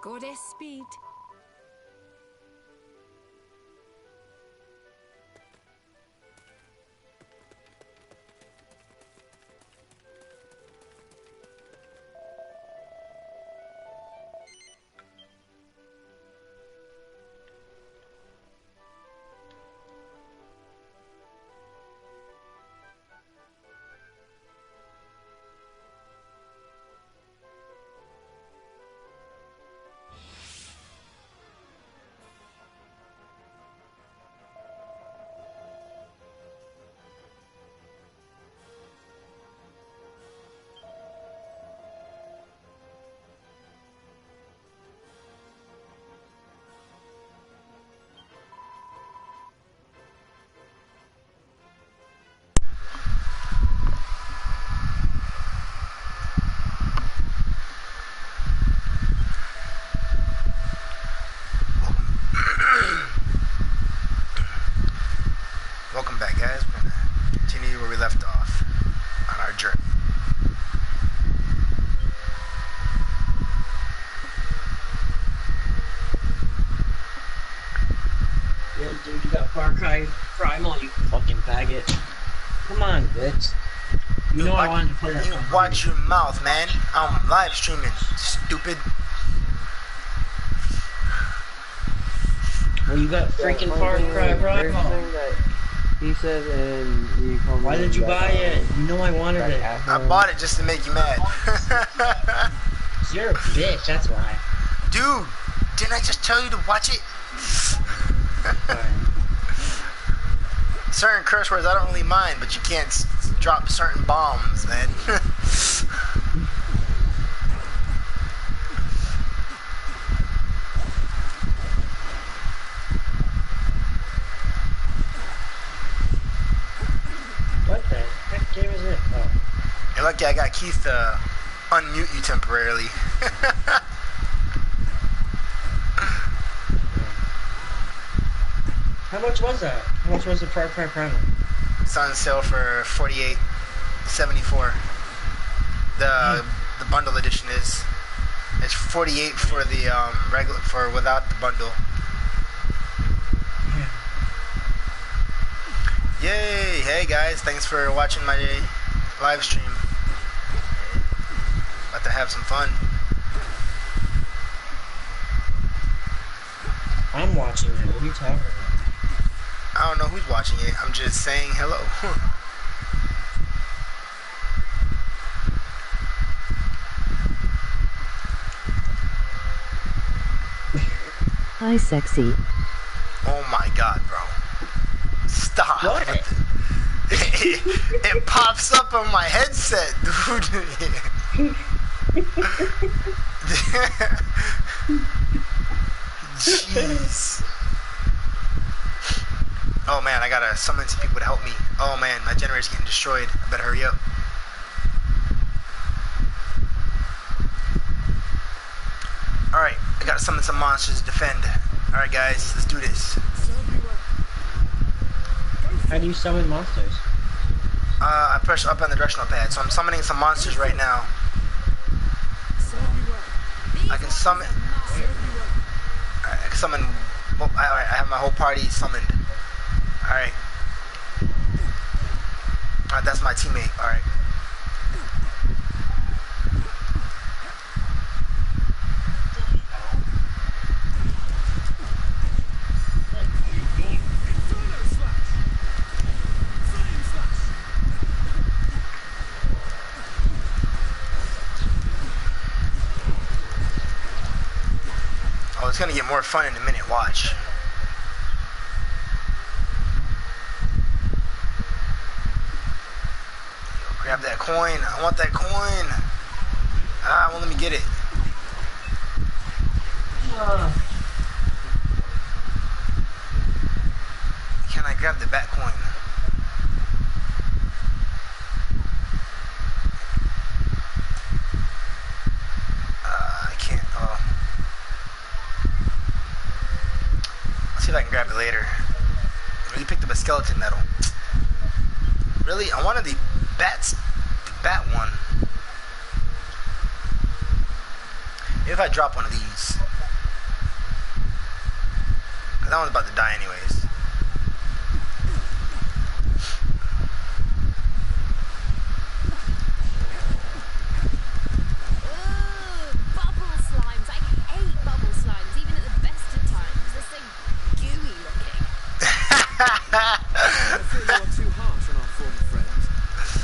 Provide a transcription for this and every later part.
Goddess speed. Welcome back, guys. We're going to continue where we left off on our journey. Yeah, dude, you got Far Cry Primal, you fucking faggot. Come on, bitch. You know I wanted to play that. You watch your mouth, man. I'm live streaming, stupid. Well, you got freaking Far Cry Primal. He said, and he called me. Why did you buy it? You know I wanted it. I bought it just to make you mad. You're a bitch, that's why. Dude, didn't I just tell you to watch it? Certain curse words I don't really mind, but you can't drop certain bombs, man. What the heck game is it? Oh. You're lucky I got Keith to unmute you temporarily. How much was that? How much was the Far Cry Primal? It's on sale for $48.74. The bundle edition is. It's $48 for the regular without the bundle. Yeah. Yay! Hey guys, thanks for watching my live stream. About to have some fun. I'm watching it. What are you talking about? I don't know who's watching it. I'm just saying hello. Hi, sexy. Oh my god, bro. Stop. What? It pops up on my headset, dude. Jeez. Oh man, I gotta summon some people to help me. Oh man, my generator's getting destroyed. I better hurry up. Alright, I gotta summon some monsters to defend. Alright guys, let's do this. How do you summon monsters? I push up on the directional pad, so I'm summoning some monsters right now. I can summon... Alright, I can summon... Well, alright, I have my whole party summoned. Alright. Alright, that's my teammate. Alright. Oh, it's gonna get more fun in a minute. Watch. Grab that coin. I want that coin. Ah, well, let me get it. Can I grab the bat coin? I can't. Oh. Let's see if I can grab it later. I really picked up a skeleton medal. Really? I wanted the bat one. Maybe if I drop one of these. That one's about to die anyways. Bubble slimes. I hate bubble slimes, even at the best of times. They're so gooey looking. I fear you are too harsh on our former friends,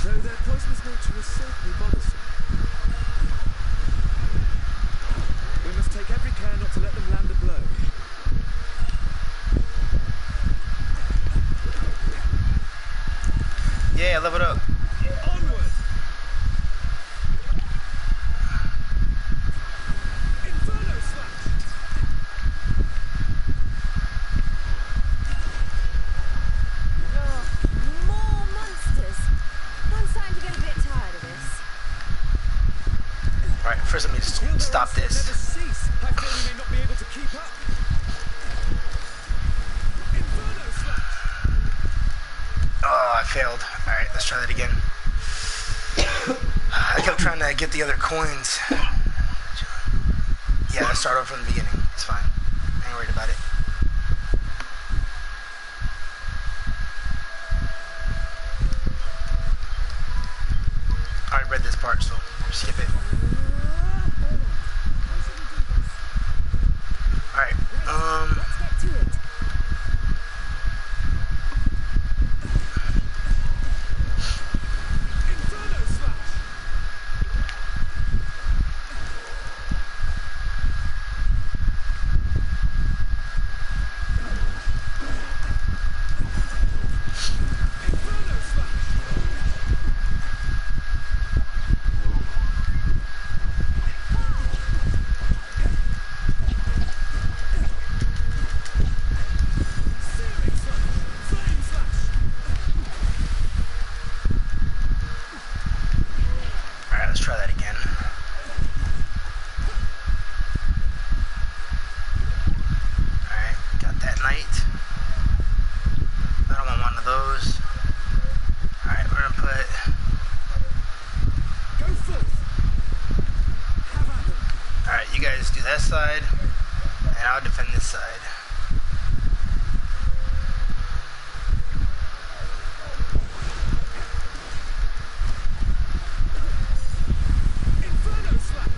though their poisonous nature is certainly bothersome. We must take every care not to let them land a blow. Yeah, level it up. Onward! Inferno slash! Ugh, more monsters. I'm starting to get a bit tired of this. Alright, first let me just Will their stop onslaught this. never cease? I fear we may not be able to keep up. Inferno slash! Oh, I failed. Alright, let's try that again. I kept trying to get the other coins. Yeah, let's start over from the beginning. It's fine. I ain't worried about it. I already read this part, so skip it. Alright, Let's get to it. Inferno slash! Inferno slash! Searing slash! Flame slash! alright, let's try that again. Alright, got that knight. I don't want one of those. Alright, we're gonna put... Go forth! Have at them! Alright, you guys do that side, and I'll defend this side. Inferno slash!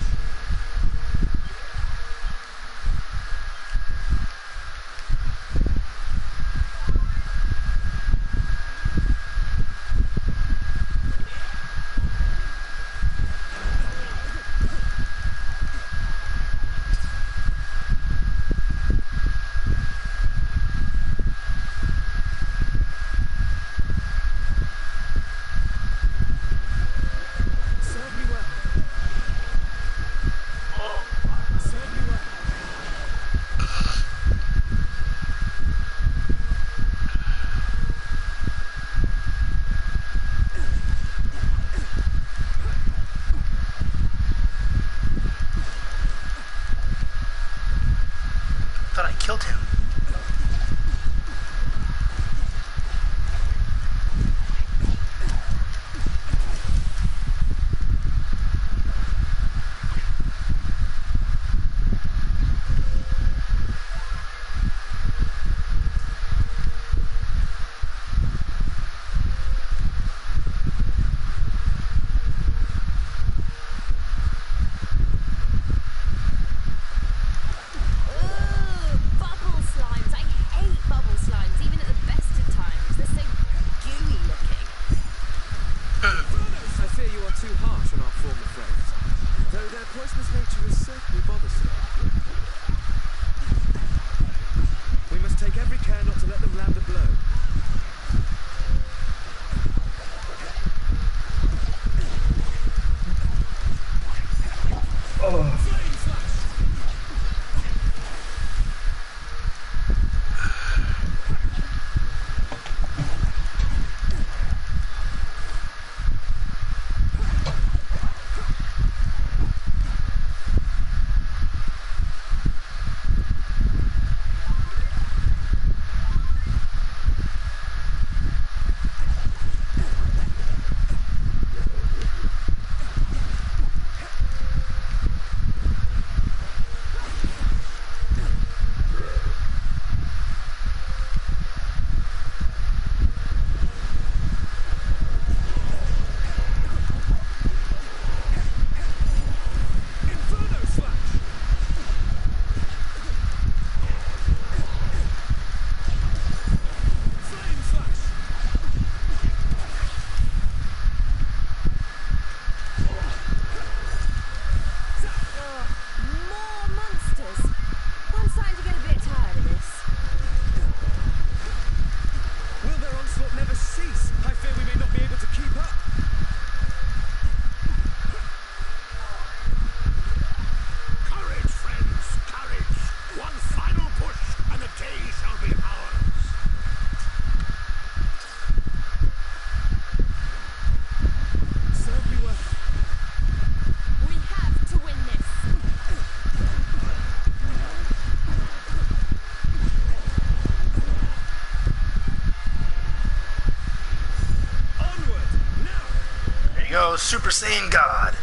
Yo, Super Saiyan God.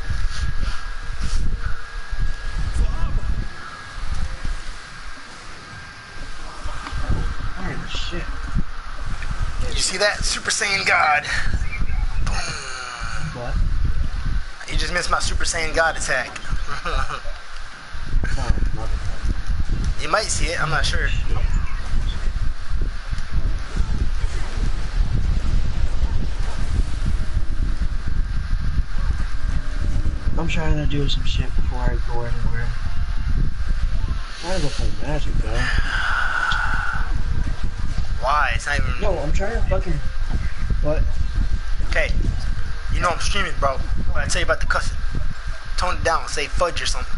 Oh shit. You see that? Super Saiyan God. What? You just missed my Super Saiyan God attack. Oh, motherfucker. You might see it, I'm not sure. I'm trying to do some shit before I go anywhere. I gotta go play Magic, though. Why? It's not even... No, I'm trying to fucking... What? Okay. You know I'm streaming, bro. When I tell you about the cussing, tone it down, say fudge or something.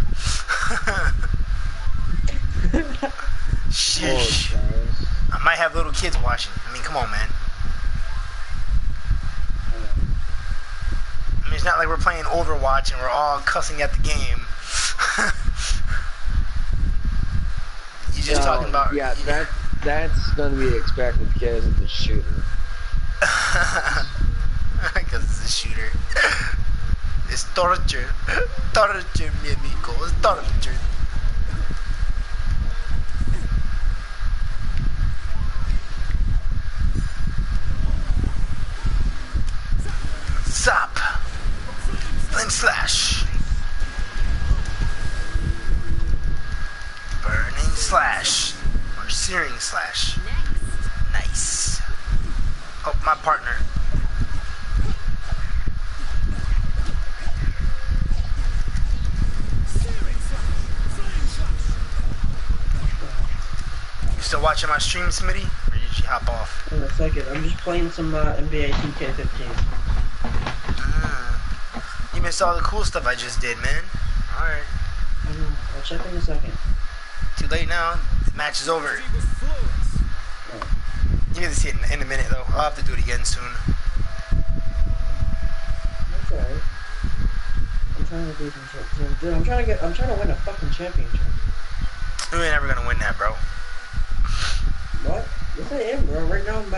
Sheesh. I might have little kids watching. I mean, come on, man. I mean, it's not like we're playing Overwatch and we're all cussing at the game. You just talking about... Yeah, that's gonna be expected because of the shooter. Because it's a shooter. It's torture. Torture, mi amigo. It's torture. Zap. Flame slash. Burning slash. Or searing slash. Nice. Oh, my partner. You still watching my stream, Smitty? Or did you hop off? In a second, I'm just playing some NBA 2K15. You missed all the cool stuff I just did, man. Alright. I'll check in a second. Too late now. The match is over. He was flawless. You get to see it in a minute, though. I'll have to do it again soon. That's alright. I'm trying to do some shit. Dude, I'm trying to win a fucking championship. You ain't never gonna win that, bro. What? Yes, I am, bro. Right now, I'm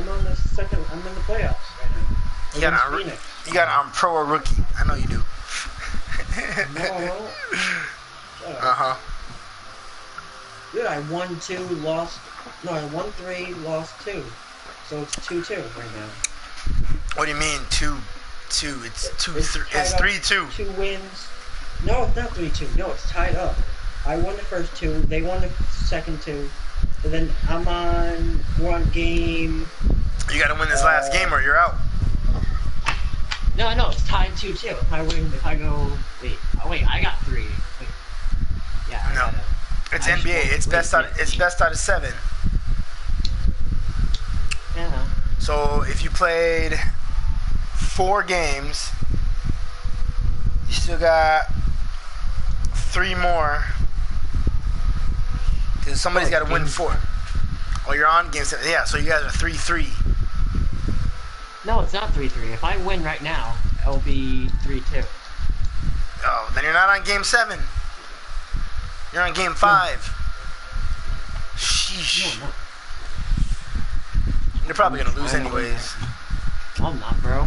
on the second. I'm in the playoffs right now. You got Against an Phoenix. you got an pro or rookie. I know you do. No, I don't. Shut up. Uh-huh. Dude, I won 2, lost. No, I won 3, lost 2. So it's 2-2 right now. What do you mean 2-2? It's 2-3. It's tied up, 3-2. 2 wins. No, it's not 3-2. No, it's tied up. I won the first 2. They won the second 2. And then I'm on one game. You gotta win this last game or you're out. No, it's tied 2-2. If I win, if I go, wait, I got 3. Wait, yeah. I No, gotta- it's I just NBA. won It's 3, best out. yeah. It's best out of 7. Yeah. So if you played 4 games, you still got 3 more. Because somebody's got to win 4. Oh, you're on game 7. Yeah, so you guys are 3-3. No, it's not 3-3. If I win right now, it'll be 3-2. Oh, then you're not on game 7. You're on game 5. Sheesh. No. You're probably gonna lose anyways. No, I'm not, bro.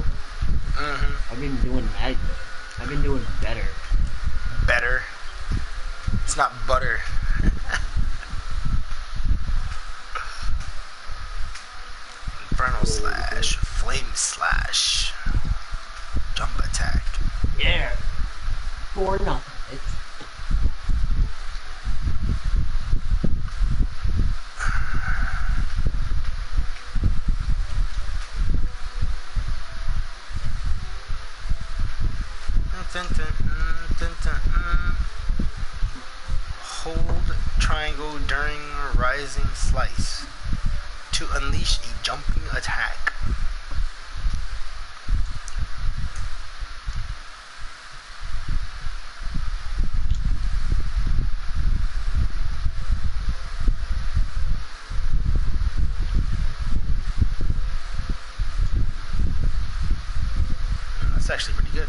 Mm-hmm. I've been doing bad. I've been doing better. Better. It's not butter. Inferno slash. Flame slash. Jump attack. Yeah. 4-0. It's Hold triangle during rising slice to unleash a jumping attack. That's actually pretty good.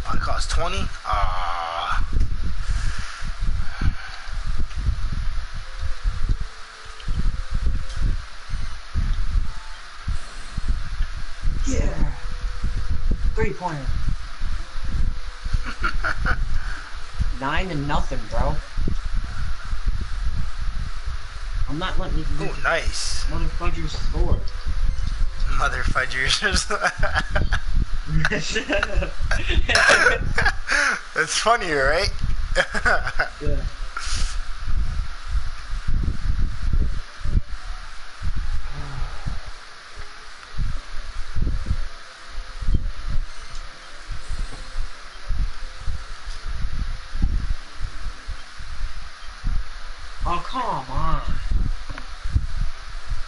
Oh, it costs 20? Ah. yeah. 3-pointer. 9-0, bro. I'm not letting you Ooh, nice. motherfuckers score. Mother fudgers. That's funnier, right? Yeah. Oh, come on.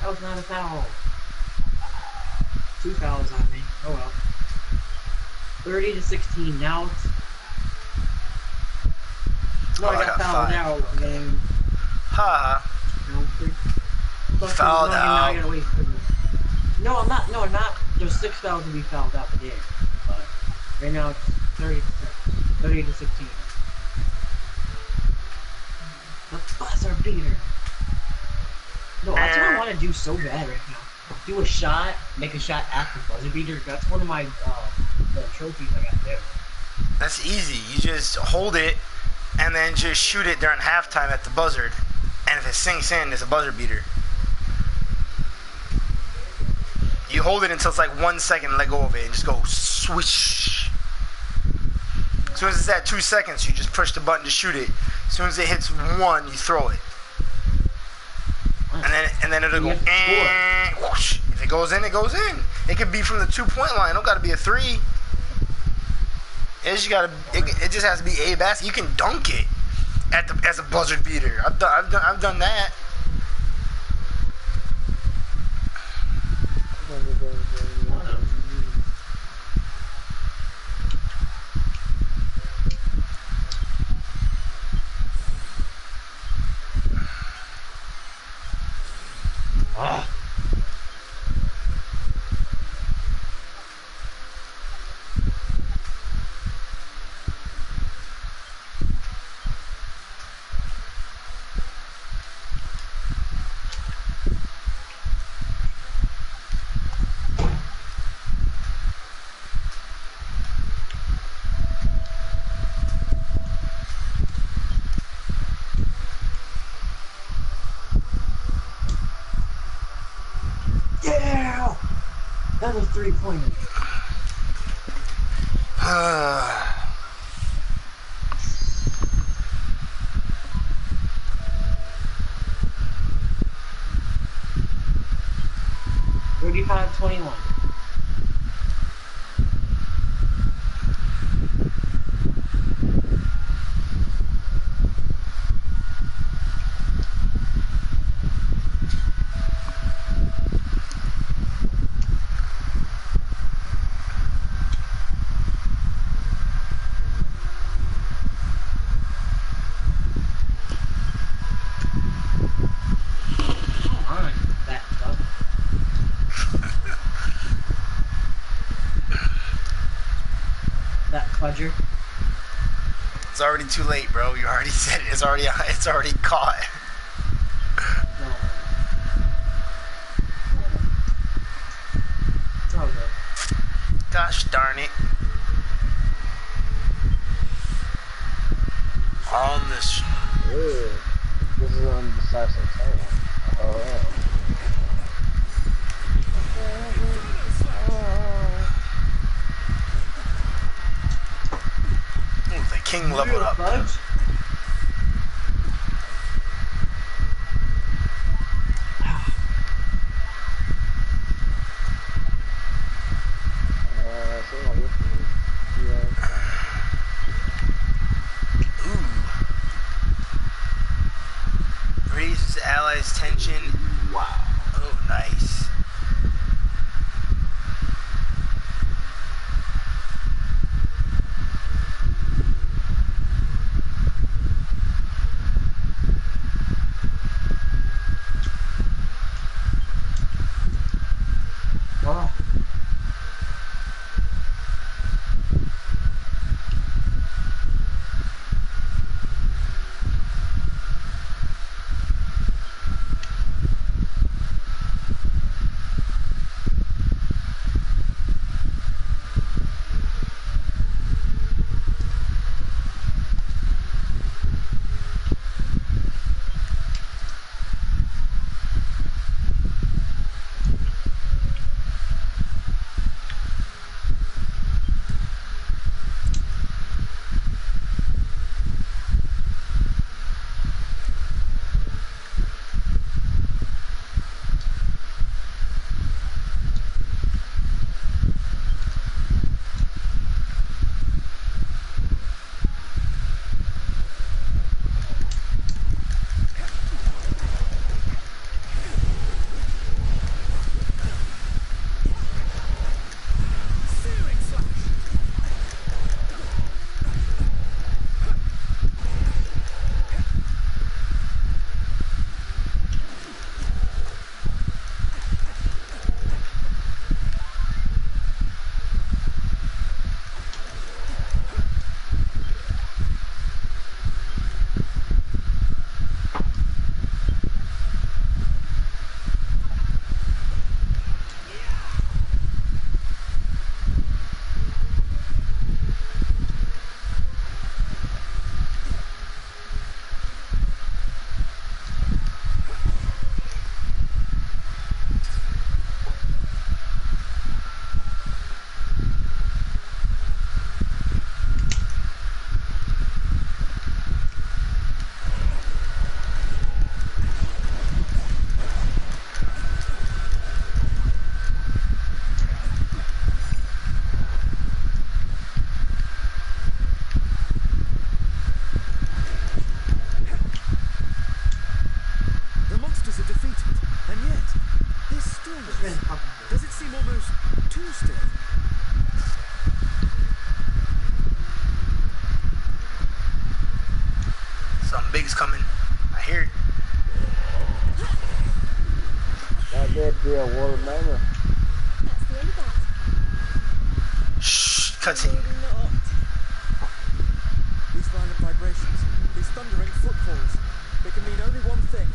That was not a foul. 2 fouls on me. Oh well. 30-16. Now it's... No, Oh, I got fouled 5. out. Okay. Then... Ha. No, Fouled Now I out. gotta wait for the... No, I'm not. No, I'm not. There's 6 fouls to be fouled out the game. But right now it's 30-16. The buzzer beater. No, that's what I want to do so bad right now. Do a shot, make a shot after buzzer beater. That's one of my the trophies I got there. That's easy. You just hold it and then just shoot it during halftime at the buzzard. And if it sinks in, it's a buzzer beater. You hold it until it's like 1 second and let go of it and just go swish. As soon as it's at 2 seconds, you just push the button to shoot it. As soon as it hits 1, you throw it. And then it'll go whoosh. If it goes in, it goes in. It could be from the 2-point line. It don't gotta be a 3. It just has to be a basket. You can dunk it as a buzzard beater. I've done that. Ah. Yeah! That was 3-pointer. 35-21. That fudger. It's already too late, bro. You already said it. It's already caught. No. It's all good. Gosh darn it. On this. Ew. This is undecisive time. Oh. Ooh, the king leveled up. Fudge? Someone with me. Yeah. Ooh. Raises allies' tension. Wow. Oh, nice. Yeah, water magma. That's the end of that. Shh, cutscene. Maybe not. These violent vibrations, these thundering footfalls, they can mean only one thing.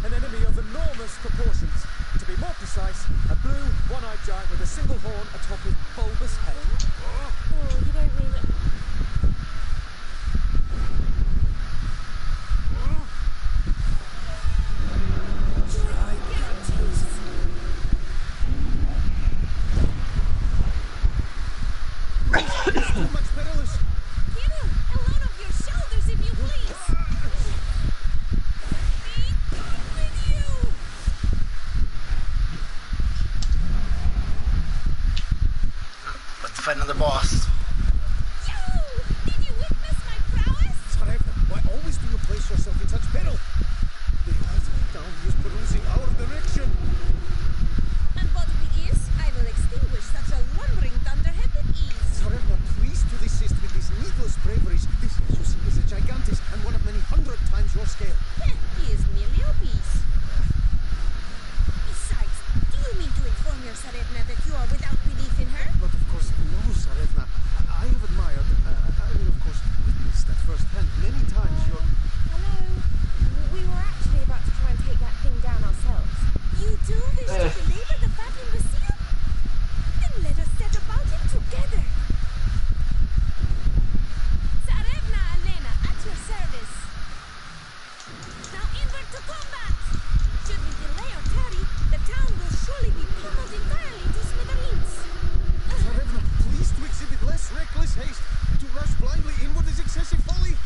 An enemy of enormous proportions. To be more precise, a blue, one-eyed giant with a single horn atop his bulbous head. Oh, you don't mean it. Too much perilous. Kiddo, a lot of your shoulders, if you please. Be gone with you. Let's fight another boss. Yo! Did you witness my prowess? Tsarevna, why always do you place yourself in such peril? The earth down is producing our direction. And what it is, I will extinguish such a lumbering thunderhead with ease. Tsarevna, please to desist with these needless braveries. This, as you see, is a gigantis and one of many 100 times your scale. He is merely obese. Besides, do you mean to inform your Tsarevna that you are without belief in her? But of course, no, Tsarevna. I have admired, I mean, of course, witnessed at first hand many times your... Hello? We were actually about to try and take that thing down ourselves. You do wish to belabor the fat imbecile? Then let us set about it together. Tsarevna Elena, at your service. Now inward to combat! Should we delay or tarry, the town will surely be pummeled entirely to smithereens. Tsarevna, please to exhibit less reckless haste. To rush blindly inward is excessive folly.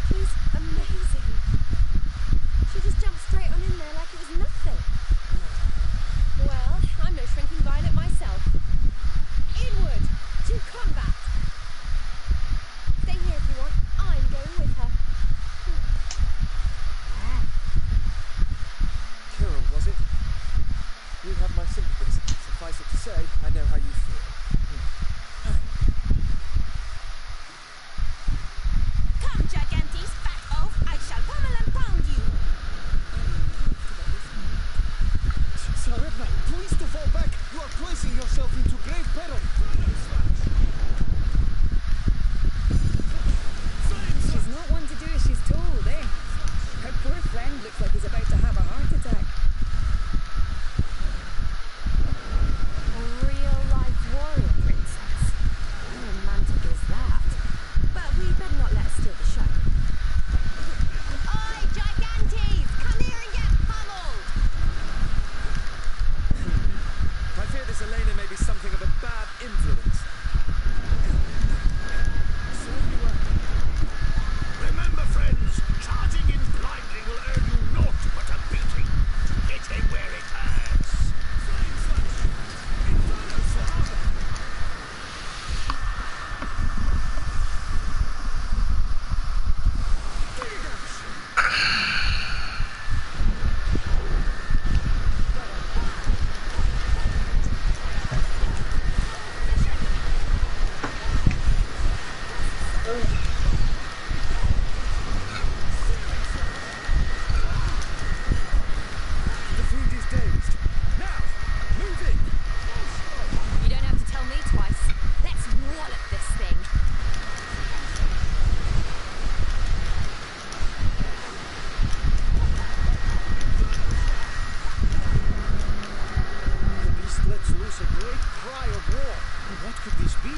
She's amazing. She just jumped straight on in there like it was nothing. Well, I'm no shrinking violet myself. Inward to combat. Stay here if you want. I'm going with her. Carol, was it? You have my sympathies. Suffice it to say, I know how you feel. Come, Gigantes, back off. I shall pummel and pound you. Tsarevna, please to fall back. You are placing yourself into grave peril. She's not one to do as she's told, eh? Her poor friend looks like he's about to have a heart attack. A real-life warrior princess. How romantic is that? But we better not let her steal the show. Oi, Gigantes! Come here and get pummeled! I fear this Elena may be something of a bad influence. So you are... Remember, friends, charging in blindly will earn you naught but a beating. Hit him where it hurts. The fiend is dazed. Now, move in. You don't have to tell me twice. Let's wallop this thing. The beast lets loose a great cry of war. What could this be?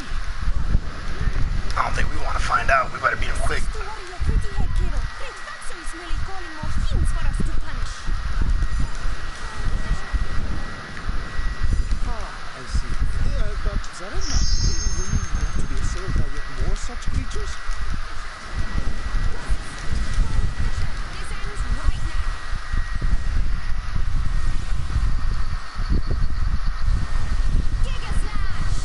I don't think we want to find out. We better beat him quick. To worry your pretty head, kiddo. Great Fatso is merely calling more fiends for us to punish. I see. But Tsarevna, will you want to be assailed by yet more such creatures? This ends right now. Giga Slash!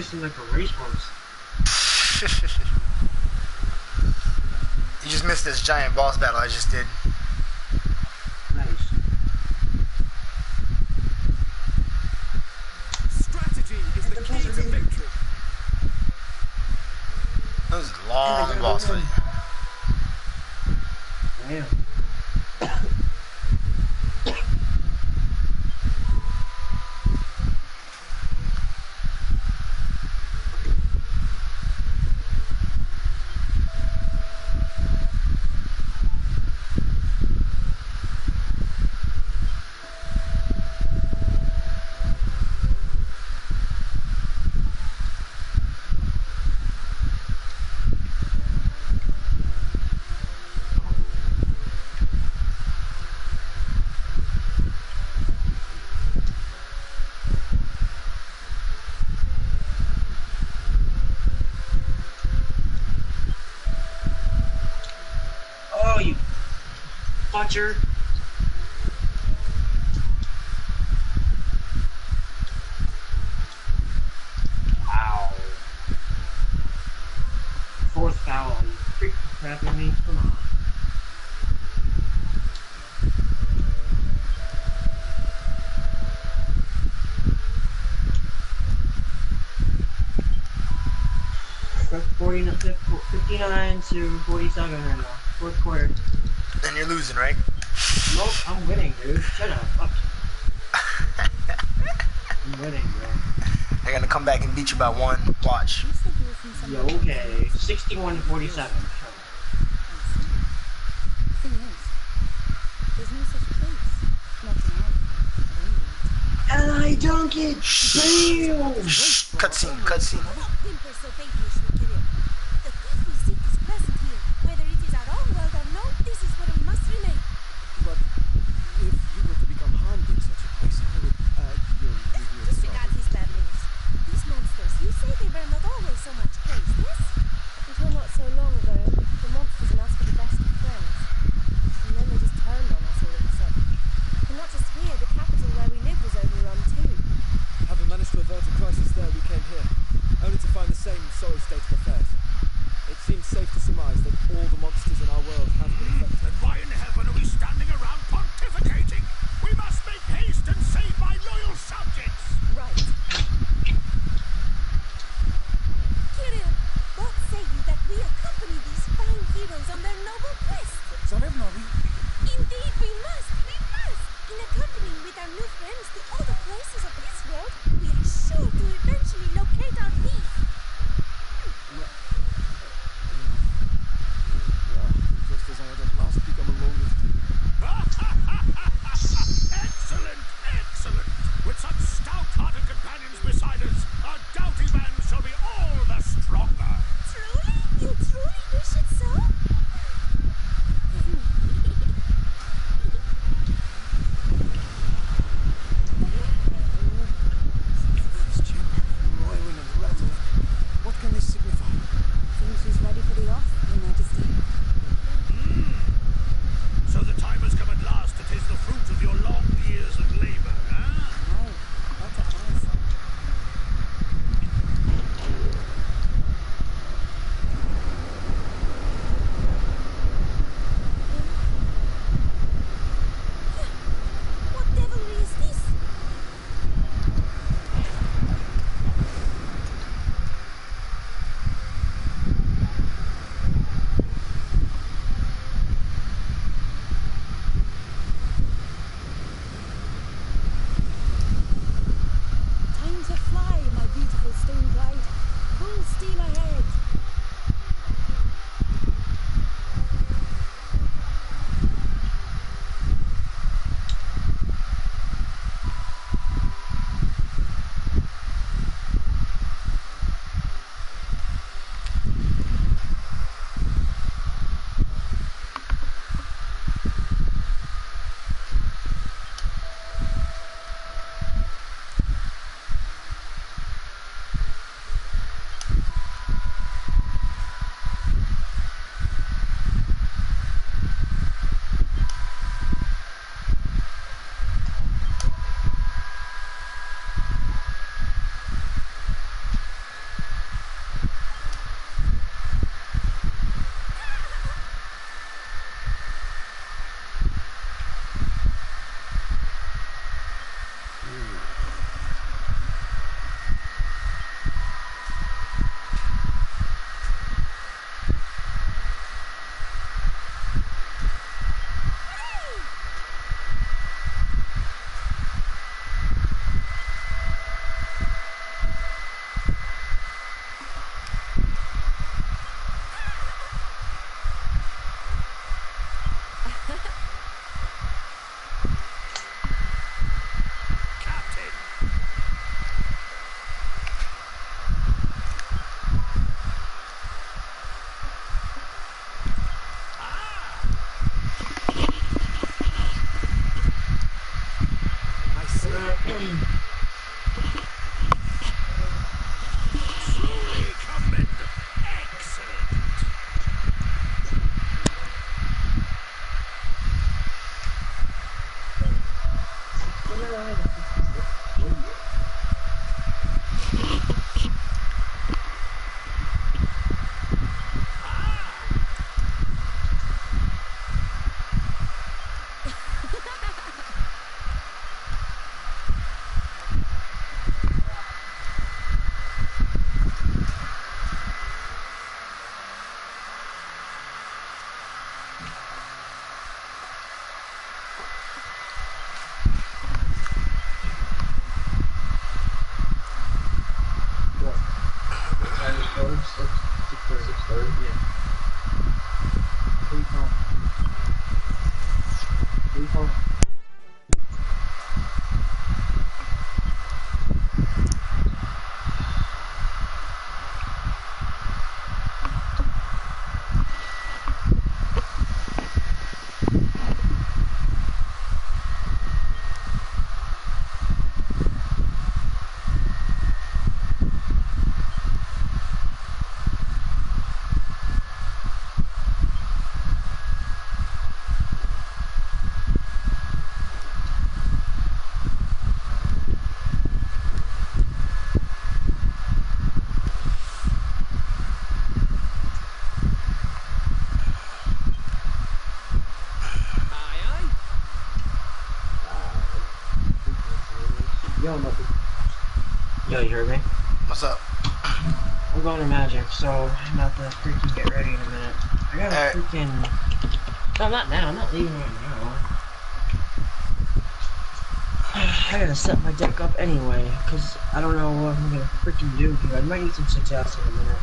place seems like a racehorse. You just missed this giant boss battle I just did. Nice. Strategy is the key to victory. That was a long boss fight. Damn. Oh, you butcher. Wow. Fourth foul. You freaking crapping me? Come on. We're 59 to 47 right now. Fourth quarter. And you're losing, right? Nope, I'm winning, dude. Shut up. Fuck you. I'm winning, bro. I'm gonna come back and beat you by one. Watch. You said you were from Yeah, somewhere. okay. 61 to 47. Shut up. Thing is, there's no such place. Not in our world, at any rate. And I dunk it! Bam! Cutscene, cutscene. Pimpers obey you, Shnikiri. The path we seek is present here. Whether it is our own world or no, this is where we must remain. But if you were to become harmed in such a place, how would your Disregard his bad news. These monsters, you say they were not always so much praised, yes? Until not so long ago, the monsters and us were the best of friends. And then they just turned on us all of a sudden. And not just here, the capital where we live was overrun too. Having managed to avert a crisis there, we came here, only to find the same sorry state of affairs. It seems safe to surmise that all the monsters in our world have been affected. Then why in heaven are we standing around pontificating? We must make haste and save my loyal subjects! Right. Kirill, what say you that we accompany these fine heroes on their noble quest? Indeed, we must! We must! In accompanying with our new friends to all the places of this world, we are sure to eventually locate our thief. Just as I had at last become alone with you. Excellent Third? Yeah. Pretty fun. Pretty fun. Yo, you heard me? What's up? I'm going to Magic, so I'm about to freaking get ready in a minute. I gotta freaking... No, not now. I'm not leaving right now. I gotta set my deck up anyway, because I don't know what I'm gonna freaking do here. I might need some success in a minute.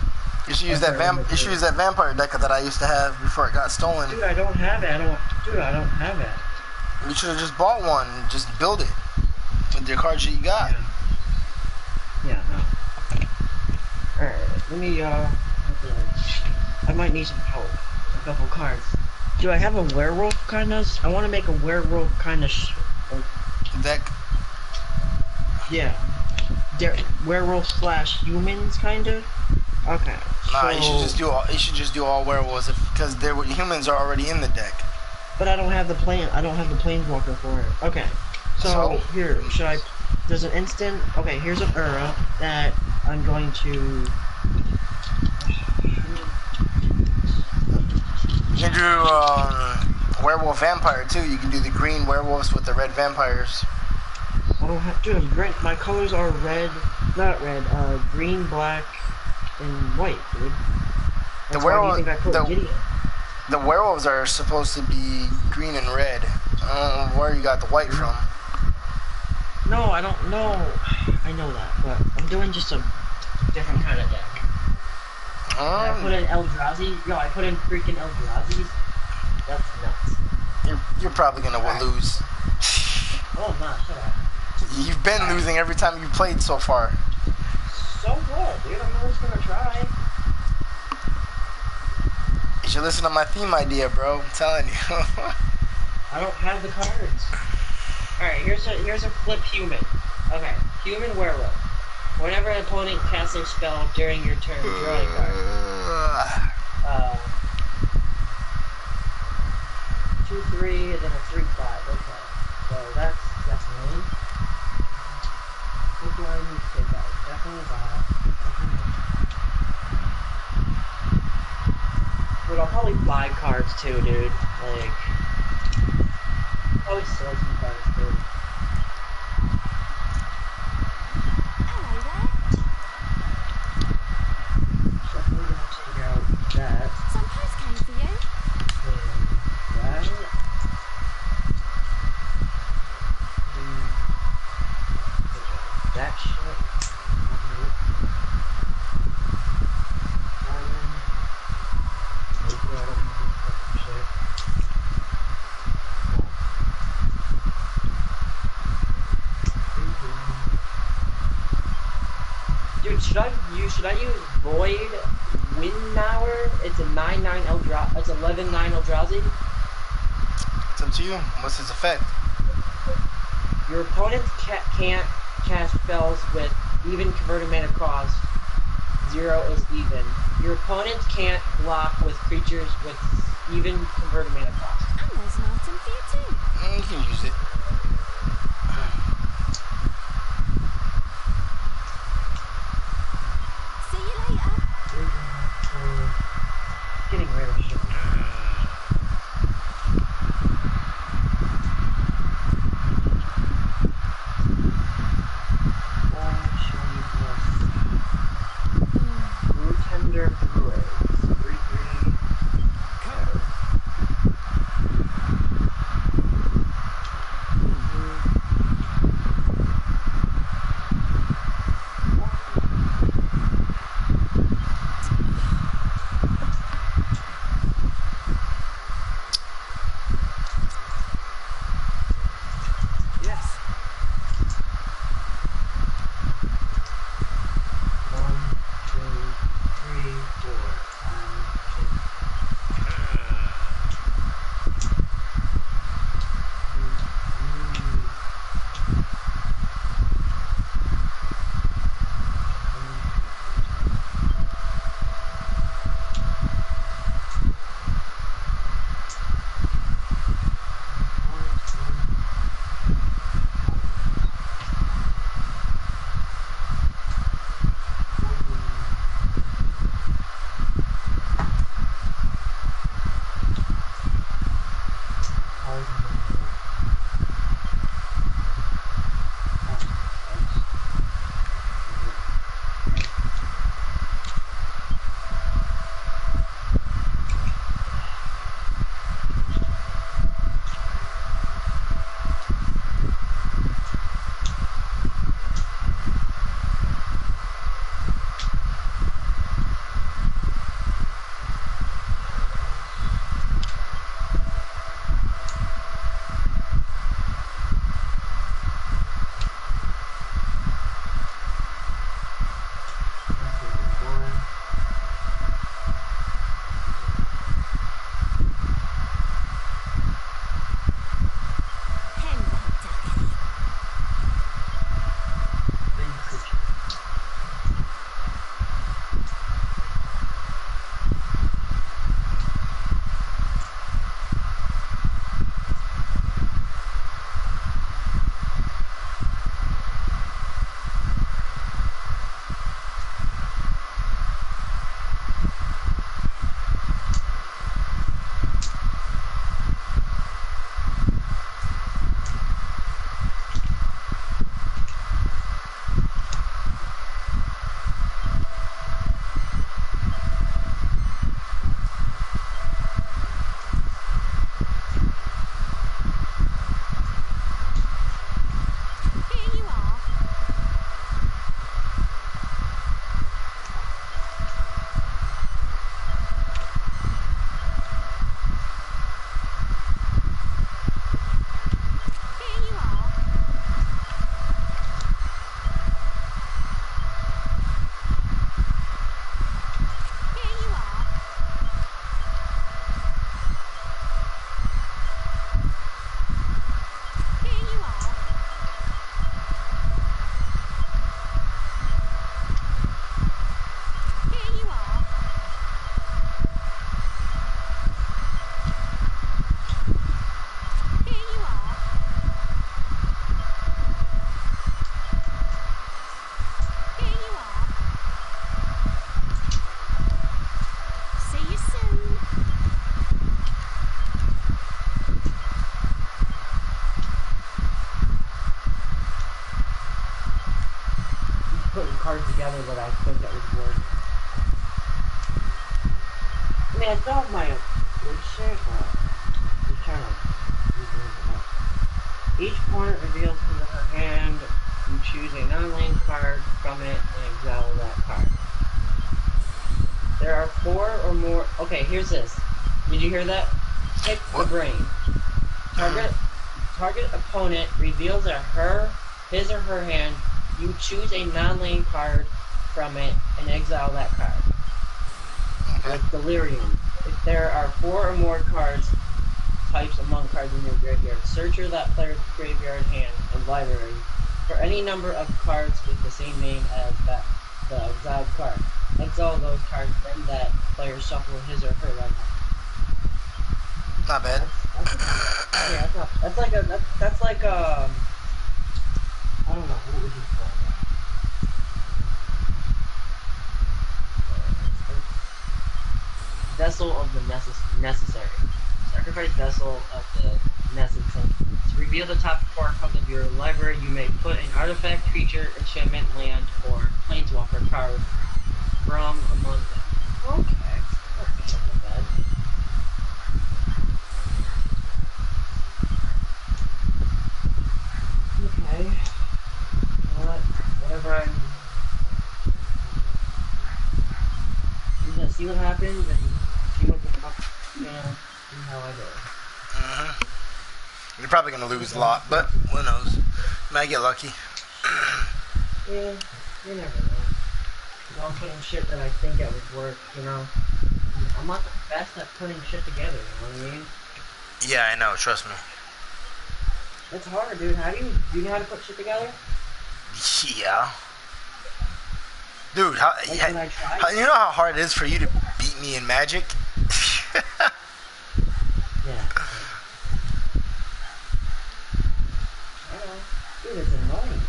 You should use that vampire deck that I used to have before it got stolen. Dude, I don't have it. I don't have it. You should have just bought one. Just build it with the cards that you got. Yeah, no. Alright, let me, I might need some help. A couple cards. Do I have a werewolf kind of? I want to make a werewolf kind of deck. Yeah. Werewolf / humans kind of? Okay. Nah, so, you should just do all werewolves because humans are already in the deck. But I don't have the planeswalker for it. Okay. So here, there's an instant. Okay, here's an Ura that I'm going to. You can do werewolf vampire too. You can do the green werewolves with the red vampires. I don't have to. My colors are red, not red. Green, black, and white, dude. That's the werewolves are supposed to be green and red. I don't know where you got the white from. No, I don't know. I know that, but I'm doing just a different kind of deck. I put in Eldrazi. Yo, I put in freaking Eldrazi. That's nuts. You're probably gonna lose. Oh, I'm not. Shut up. You've been losing every time you played so far. So what, dude? I'm always gonna try. You should listen to my theme idea, bro. I'm telling you. I don't have the cards. Alright, here's a flip human. Okay, human werewolf. Whenever an opponent casts a spell during your turn, draw a card. 2/3 and then a 3/5. Okay, so that's me. What do I need to take out? Definitely that. But I'll probably buy cards too, dude. Like, probably sell some cards too. Hello there. Definitely gonna take out that. Some post came for you. And that. That shit. Dude, should I use Void Windmower? It's a 9/9 Eldrazi. It's 11/9 Eldrazi. It's up to you. What's its effect? Your opponent can't cast spells with even converted mana cost. 0 is even. Your opponent can't block with creatures with even converted mana cost. And there's an item for you too. You can use it. See you later. Getting rid of shit. Tender Druids. 3/3. together that I think that would work. I mean, I still have my good shit, but I'm trying to rebuild it up. Each opponent reveals his or her hand. You choose a non-lane card from it and exile that card. There are 4 or more. Okay, here's this. Did you hear that? Pick the brain. Target opponent reveals his or her hand. You choose a non-lane card from it and exile that card. Like Delirium. If there are 4 or more cards types among cards in your graveyard, search that player's graveyard hand and library for any number of cards with the same name as the exiled card. Exile those cards, then that player shuffle his or her library. Not bad. Yeah, that's like I don't know, what would you call that? Vessel of the necessary. Sacrifice Vessel of the necessary. To reveal the top 4 cards of your library, you may put an artifact, creature, enchantment, land, or planeswalker card from among them. Okay. That's not bad. Okay. Whatever I'm gonna see what happens and see what the fuck, see how I go. You're probably gonna lose a lot, but who knows? You might get lucky. Yeah, you never know. I'm putting shit that I think that would work, you know. I'm not the best at putting shit together, you know what I mean? Yeah, I know, trust me. It's hard, dude. Do you know how to put shit together? Yeah. Dude, you know how hard it is for you to beat me in Magic? Yeah. Dude, it's annoying.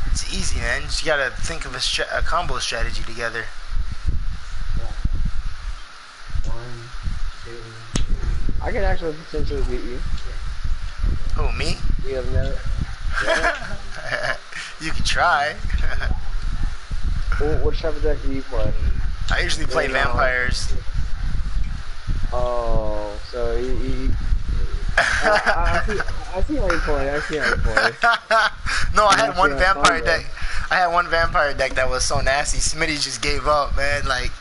It's easy, man. You just gotta think of a combo strategy together. Yeah. 1, 2. I could actually potentially beat you. Who, me? You have no. Yeah. You can try. What type of deck do you play? I usually play vampires. Oh, so I see how you play. No, I had one vampire deck. I had one vampire deck that was so nasty. Smitty just gave up, man. Like,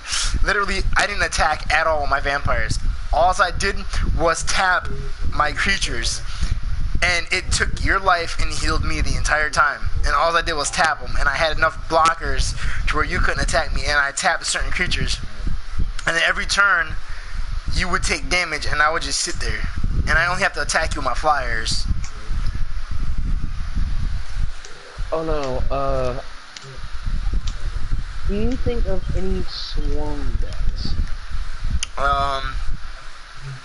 literally, I didn't attack at all with my vampires. All I did was tap my creatures. And it took your life and healed me the entire time. And all I did was tap them. And I had enough blockers to where you couldn't attack me. And I tapped certain creatures. And then every turn, you would take damage. And I would just sit there. And I only have to attack you with my flyers. Oh no, do you think of any swarm decks?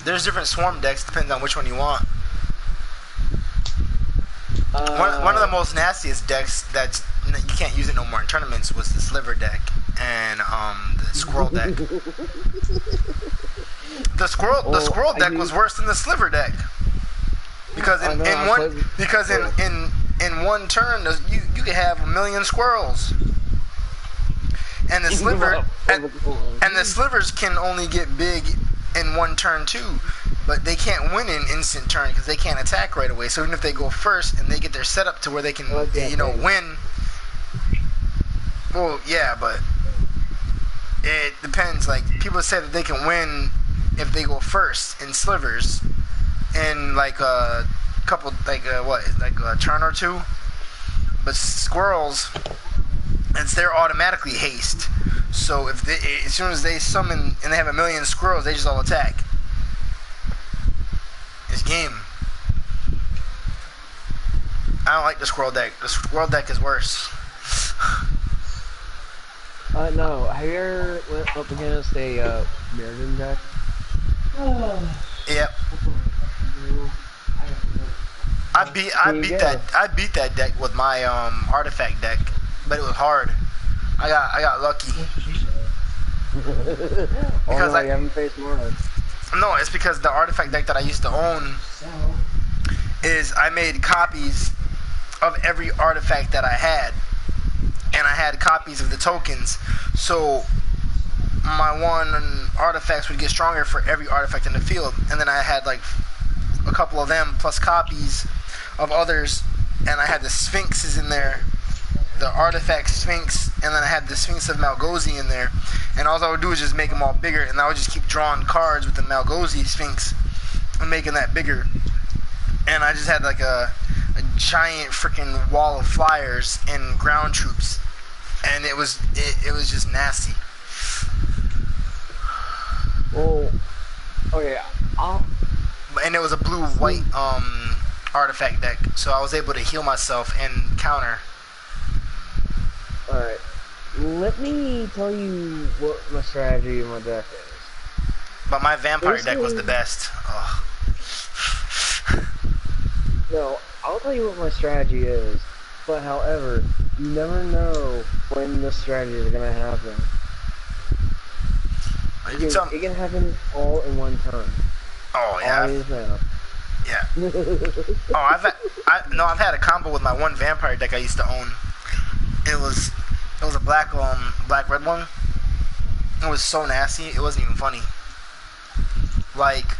There's different swarm decks, depends on which one you want. One of the most nastiest decks that you can't use it no more in tournaments was the Sliver deck and the Squirrel deck. The Squirrel deck was worse than the Sliver deck because in one turn you could have 1,000,000 squirrels, and the Sliver and the Slivers can only get big in one turn too. But they can't win in instant turn because they can't attack right away. So even if they go first and they get their setup to where they can, win. Well, yeah, but it depends. Like, people say that they can win if they go first in Slivers in like a couple, like a turn or two. But Squirrels, they're automatically haste. So if as soon as they summon and they have 1,000,000 squirrels, they just all attack. It's game. I don't like the Squirrel deck. The Squirrel deck is worse. No. Have you ever went up against a Mirrodin deck? Yep. I beat that deck with my artifact deck, but it was hard. I got lucky. Because you haven't faced more. No, it's because the artifact deck that I used to own is I made copies of every artifact that I had, and I had copies of the tokens. So my one artifacts would get stronger for every artifact in the field, and then I had like a couple of them plus copies of others, and I had the Sphinxes in there, the artifact Sphinx, and then I had the Sphinx of Malgozi in there, and all I would do is just make them all bigger, and I would just keep drawing cards with the Malgozi Sphinx and making that bigger, and I just had like a giant freaking wall of flyers and ground troops, and it was just nasty. Well, okay, And it was a blue-white artifact deck, so I was able to heal myself and counter. alright. Let me tell you what my strategy in my deck is. But my vampire deck was the best. Ugh. No, I'll tell you what my strategy is. But however, you never know when the strategies are gonna happen. It can happen all in one turn. Oh yeah. Yeah. Oh, I've had a combo with my one vampire deck I used to own. It was a black red one. It was so nasty, it wasn't even funny. Like,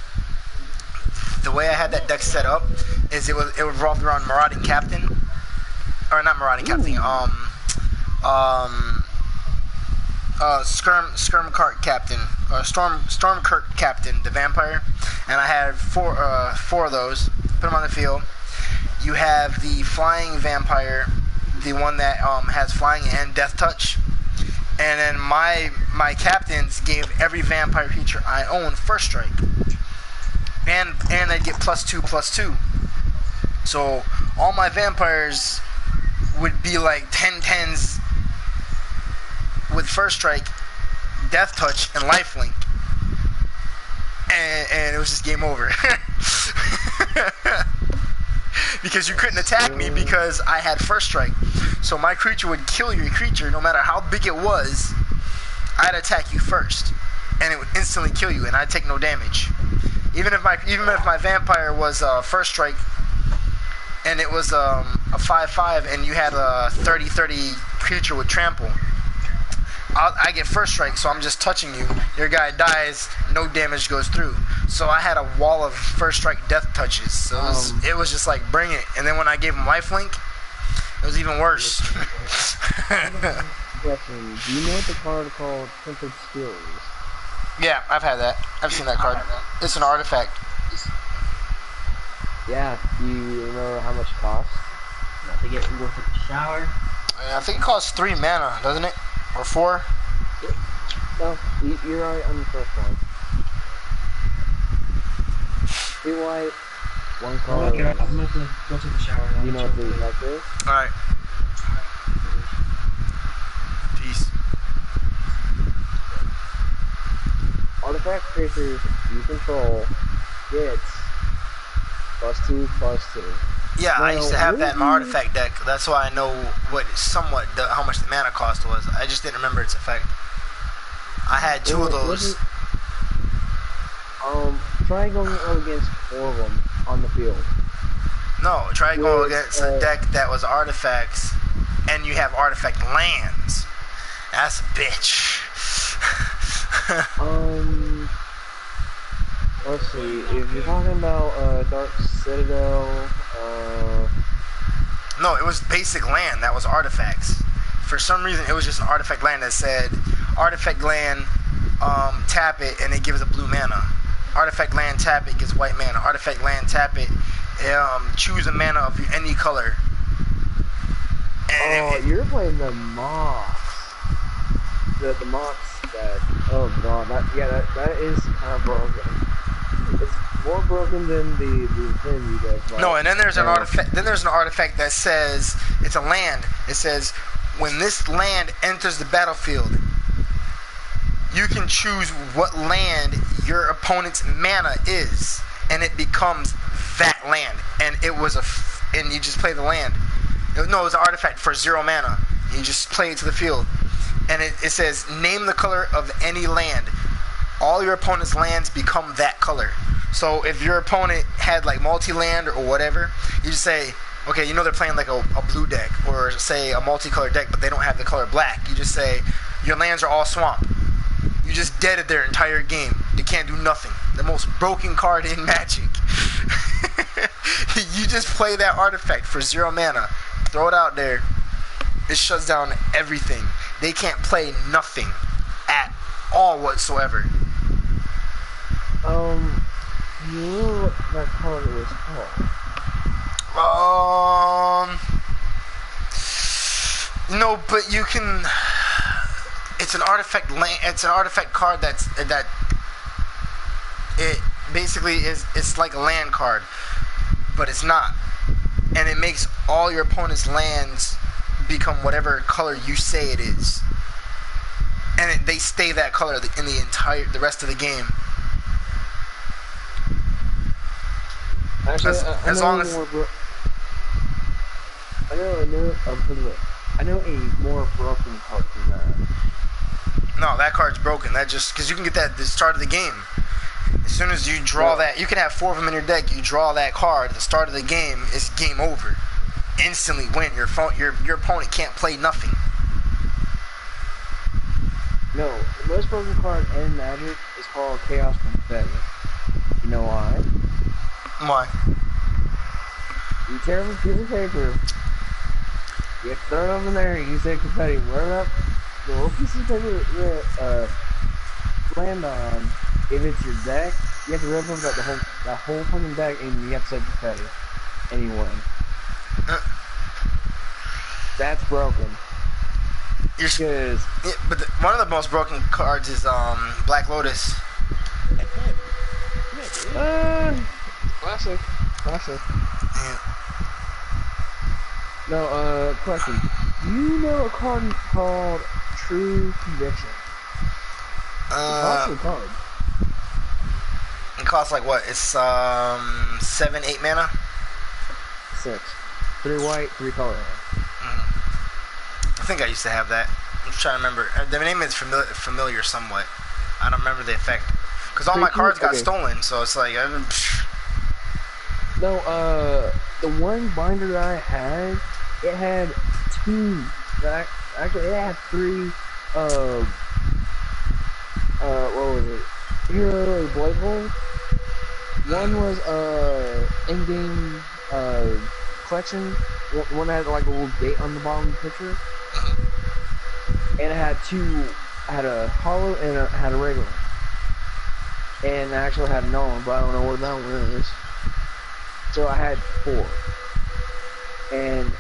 the way I had that deck set up is it revolved around Marauding Captain, or not Marauding Captain, Skirmkart Captain, or Stormkirk Captain, the vampire, and I had four of those. Put them on the field. You have the flying vampire, the one that has flying and death touch, and then my captains gave every vampire creature I own first strike, and they'd get +2/+2. So all my vampires would be like 10/10s with first strike, death touch, and lifelink, and it was just game over. Because you couldn't attack me because I had first strike. So my creature would kill your creature no matter how big it was. I'd attack you first, and it would instantly kill you, and I'd take no damage. Even if my vampire was first strike, and it was a 5/5, and you had a 30/30 creature with trample, I get first strike, so I'm just touching you. Your guy dies, no damage goes through. So I had a wall of first strike death touches. So it was just like, bring it. And then when I gave him lifelink, it was even worse. Question, do you know what the card called Tempered Steel is? Yeah, I've had that. I've seen that card. It's an artifact. Yeah, do you remember how much it costs? To get to go take a shower. I think it costs 3 mana, doesn't it? Or 4? No, you're right on the first one. 3 white, 1 color. I'm gonna go take a shower. You know what the effect is? Alright. Peace. Artifact creatures you control gets +2/+2. Yeah, I used to have that in my Now, artifact deck. That's why I know how much the mana cost was. I just didn't remember its effect. I had 2 of those. Try going up against 4 of them on the field. No, try going against a deck that was artifacts, and you have artifact lands. That's a bitch. Let's see. If you're talking about Dark Citadel, No, it was basic land that was artifacts. For some reason, it was just an artifact land that said, artifact land, tap it, and it gives a blue mana. Artifact land, tap it, gives white mana. Artifact land, tap it, choose a mana of any color. And you're playing the Mox. The Mox deck. Oh god, that is kind of broken. It's more broken than the Infinity deck. No, and then there's an artifact. Then there's an artifact that says it's a land. It says when this land enters the battlefield, you can choose what land your opponent's mana is, and it becomes that land. And and you just play the land. No, it was an artifact for 0 mana. You just play it to the field, and it says name the color of any land. All your opponent's lands become that color. So if your opponent had like multi-land or whatever, you just say okay, you know they're playing like a blue deck or say a multicolored deck, but they don't have the color black. You just say your lands are all swamp. You just deaded their entire game. They can't do nothing. The most broken card in Magic. You just play that artifact for 0 mana. Throw it out there. It shuts down everything. They can't play nothing at all whatsoever. You know what that card was called? No, but you can. It's an artifact. It's an artifact card that. It basically is. It's like a land card, but it's not, and it makes all your opponent's lands become whatever color you say it is, and they stay that color in the rest of the game. Actually, as long as I know a more broken card than that. No, that card's broken. That just because you can get that at the start of the game. As soon as you draw that, you can have 4 of them in your deck. You draw that card at the start of the game. It's game over. Instantly win. Your opponent can't play nothing. No, the most broken card in Magic is called Chaos Confetti. You know why? Why? You tear up a piece of paper, you throw it over there, and you say confetti. Where up the little piece of paper land on, if it's your deck, you have to rip up that whole fucking deck, and you have to say confetti. And you win. That's broken. But one of the most broken cards is Black Lotus. Classic. Yeah. No, question. Do you know a card called True Conviction? It's also a card. It costs like what? It's 7, 8 mana? 6. 3 white, 3 color. I think I used to have that. I'm just trying to remember. The name is familiar somewhat. I don't remember the effect. Because all my cards got stolen, so it's like... No, the one binder that I had, it had 2. Actually, it had 3, what was it? Hero Blight holes. One was, in-game, collection. One had, like, a little date on the bottom of the picture. And it had 2, had a hollow and it had a regular. And I actually had no one, but I don't know where that one is. So I had 4. And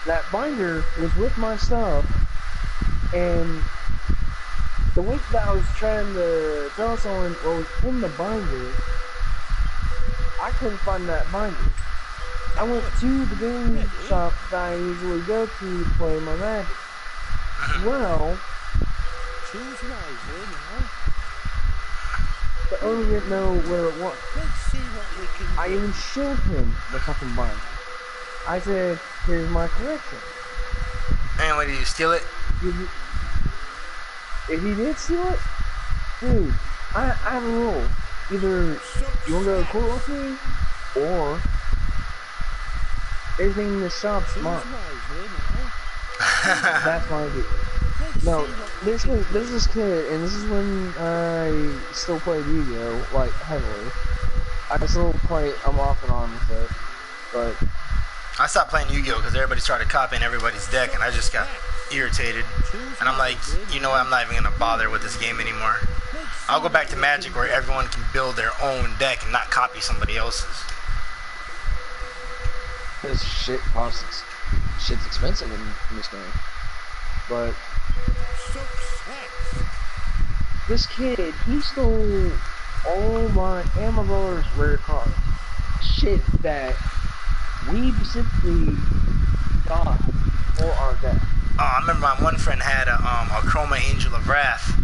that binder was with my stuff, and the week that I was trying to tell someone what was in the binder, I couldn't find that binder. I went to the game shop that I usually go to play my Magic. Well, the owner didn't know where it was. I even showed him the fucking binder. I said, here's my collection. And what, did you steal it? If he did steal it, dude, I have a rule. Either you want to go to court with me, or everything in the shop's mine. That's my deal. No, there's this kid, and this is when I still played Yu-Gi-Oh! Like, heavily. I still play, I'm off and on with it, but... I stopped playing Yu-Gi-Oh! Because everybody started copying everybody's deck, and I just got irritated. And I'm like, you know what, I'm not even going to bother with this game anymore. I'll go back to Magic where everyone can build their own deck and not copy somebody else's. This shit costs... Shit's expensive in this game. But... This kid, he stole all my and my brother's rare cards. Shit that we specifically got for our deck. Oh, I remember my one friend had a Chroma Angel of Wrath.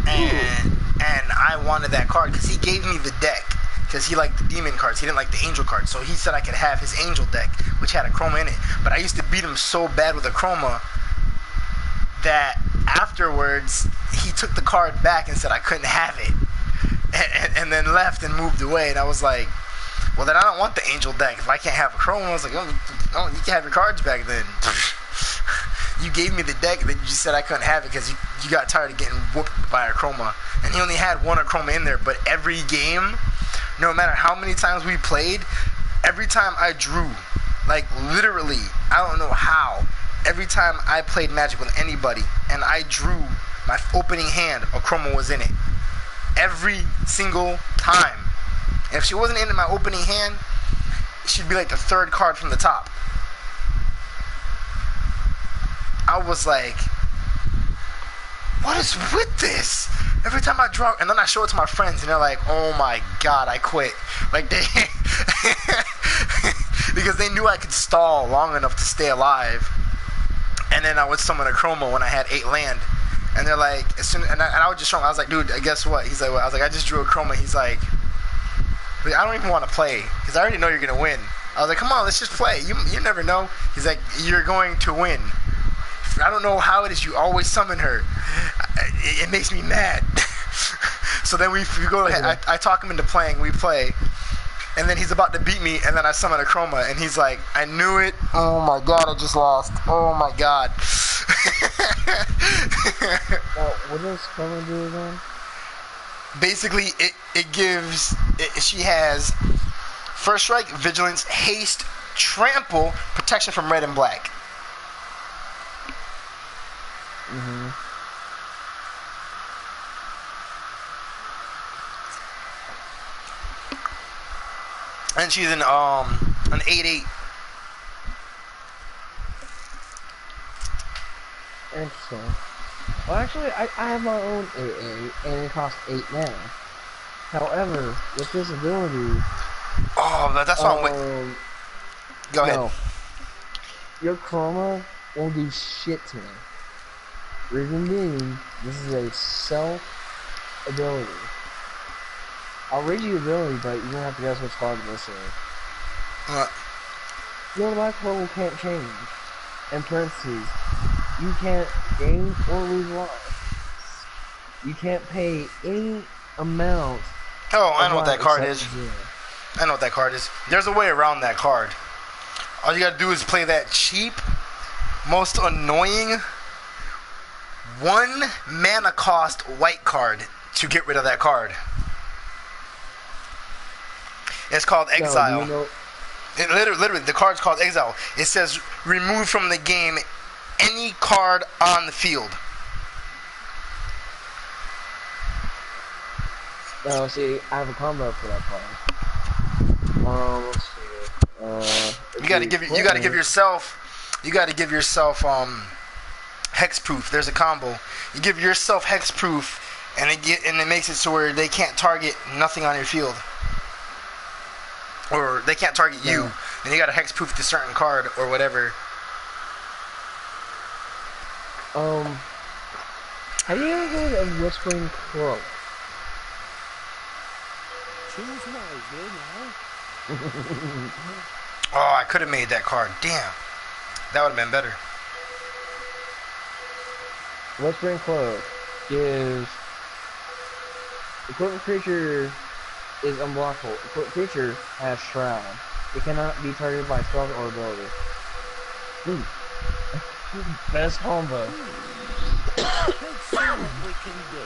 And I wanted that card because he gave me the deck. Because he liked the demon cards. He didn't like the angel cards. So he said I could have his angel deck, which had a Chroma in it. But I used to beat him so bad with a Chroma that afterwards he took the card back and said I couldn't have it. And then left and moved away. And I was like, Well, then I don't want the angel deck if I can't have a chroma. I was like, oh, you can have your cards back then. You gave me the deck, then you said I couldn't have it because you got tired of getting whooped by a chroma. And he only had one chroma in there, but every game, no matter how many times we played, every time I drew, like literally, I don't know how, every time I played Magic with anybody and I drew my opening hand, a chroma was in it. Every single time. And if she wasn't in my opening hand, she'd be like the third card from the top. I was like, what is with this? Every time I draw, and then I show it to my friends, and they're like, oh my god, I quit. Like, they, because they knew I could stall long enough to stay alive. And then I would summon a chroma when I had 8 land. And they're like, as soon, and I would just show him, I was like, dude, guess what? He's like, what? I was like, I just drew a chroma. He's like, I don't even want to play, because I already know you're going to win. I was like, come on, let's just play. You never know. He's like, you're going to win. I don't know how it is you always summon her. It makes me mad. So then we go ahead. I talk him into playing. We play. And then he's about to beat me. And then I summon a chroma. And he's like, I knew it. Oh my god, I just lost. Oh my god. What does chroma do again? Basically, it gives... she has first strike, vigilance, haste, trample, protection from red and black. Mm-hmm. And she's an 8/8. Interesting. Well, actually, I have my own 8/8, and it costs 8 mana. However, with this ability... Oh, that's what I'm with. Go ahead. No. Your chroma won't do shit to me. Reason being, this is a self-ability. I'll read you the ability, but you're gonna have to guess which card this is. What? Your life level can't change. In parentheses, you can't gain or lose life. You can't pay any amount. Oh, I know what that card is. 0. I know what that card is. There's a way around that card. All you gotta do is play that cheap, most annoying 1 mana cost white card to get rid of that card. It's called Exile. No, do you know... Literally, the card's called Exile. It says remove from the game any card on the field. No, see, I have a combo for that card. Let's see. You gotta give yourself hexproof. There's a combo. You give yourself hexproof, and it makes it so where they can't target nothing on your field, or they can't target you. And you gotta hexproof the certain card or whatever. Have you ever heard of Whispering Crow? Choose wisely now. Oh, I could have made that card. Damn, that would have been better. Whispering Crow gives equipped creature is unblockable. Equipped creature has Shroud. It cannot be targeted by spells or ability. Best combo.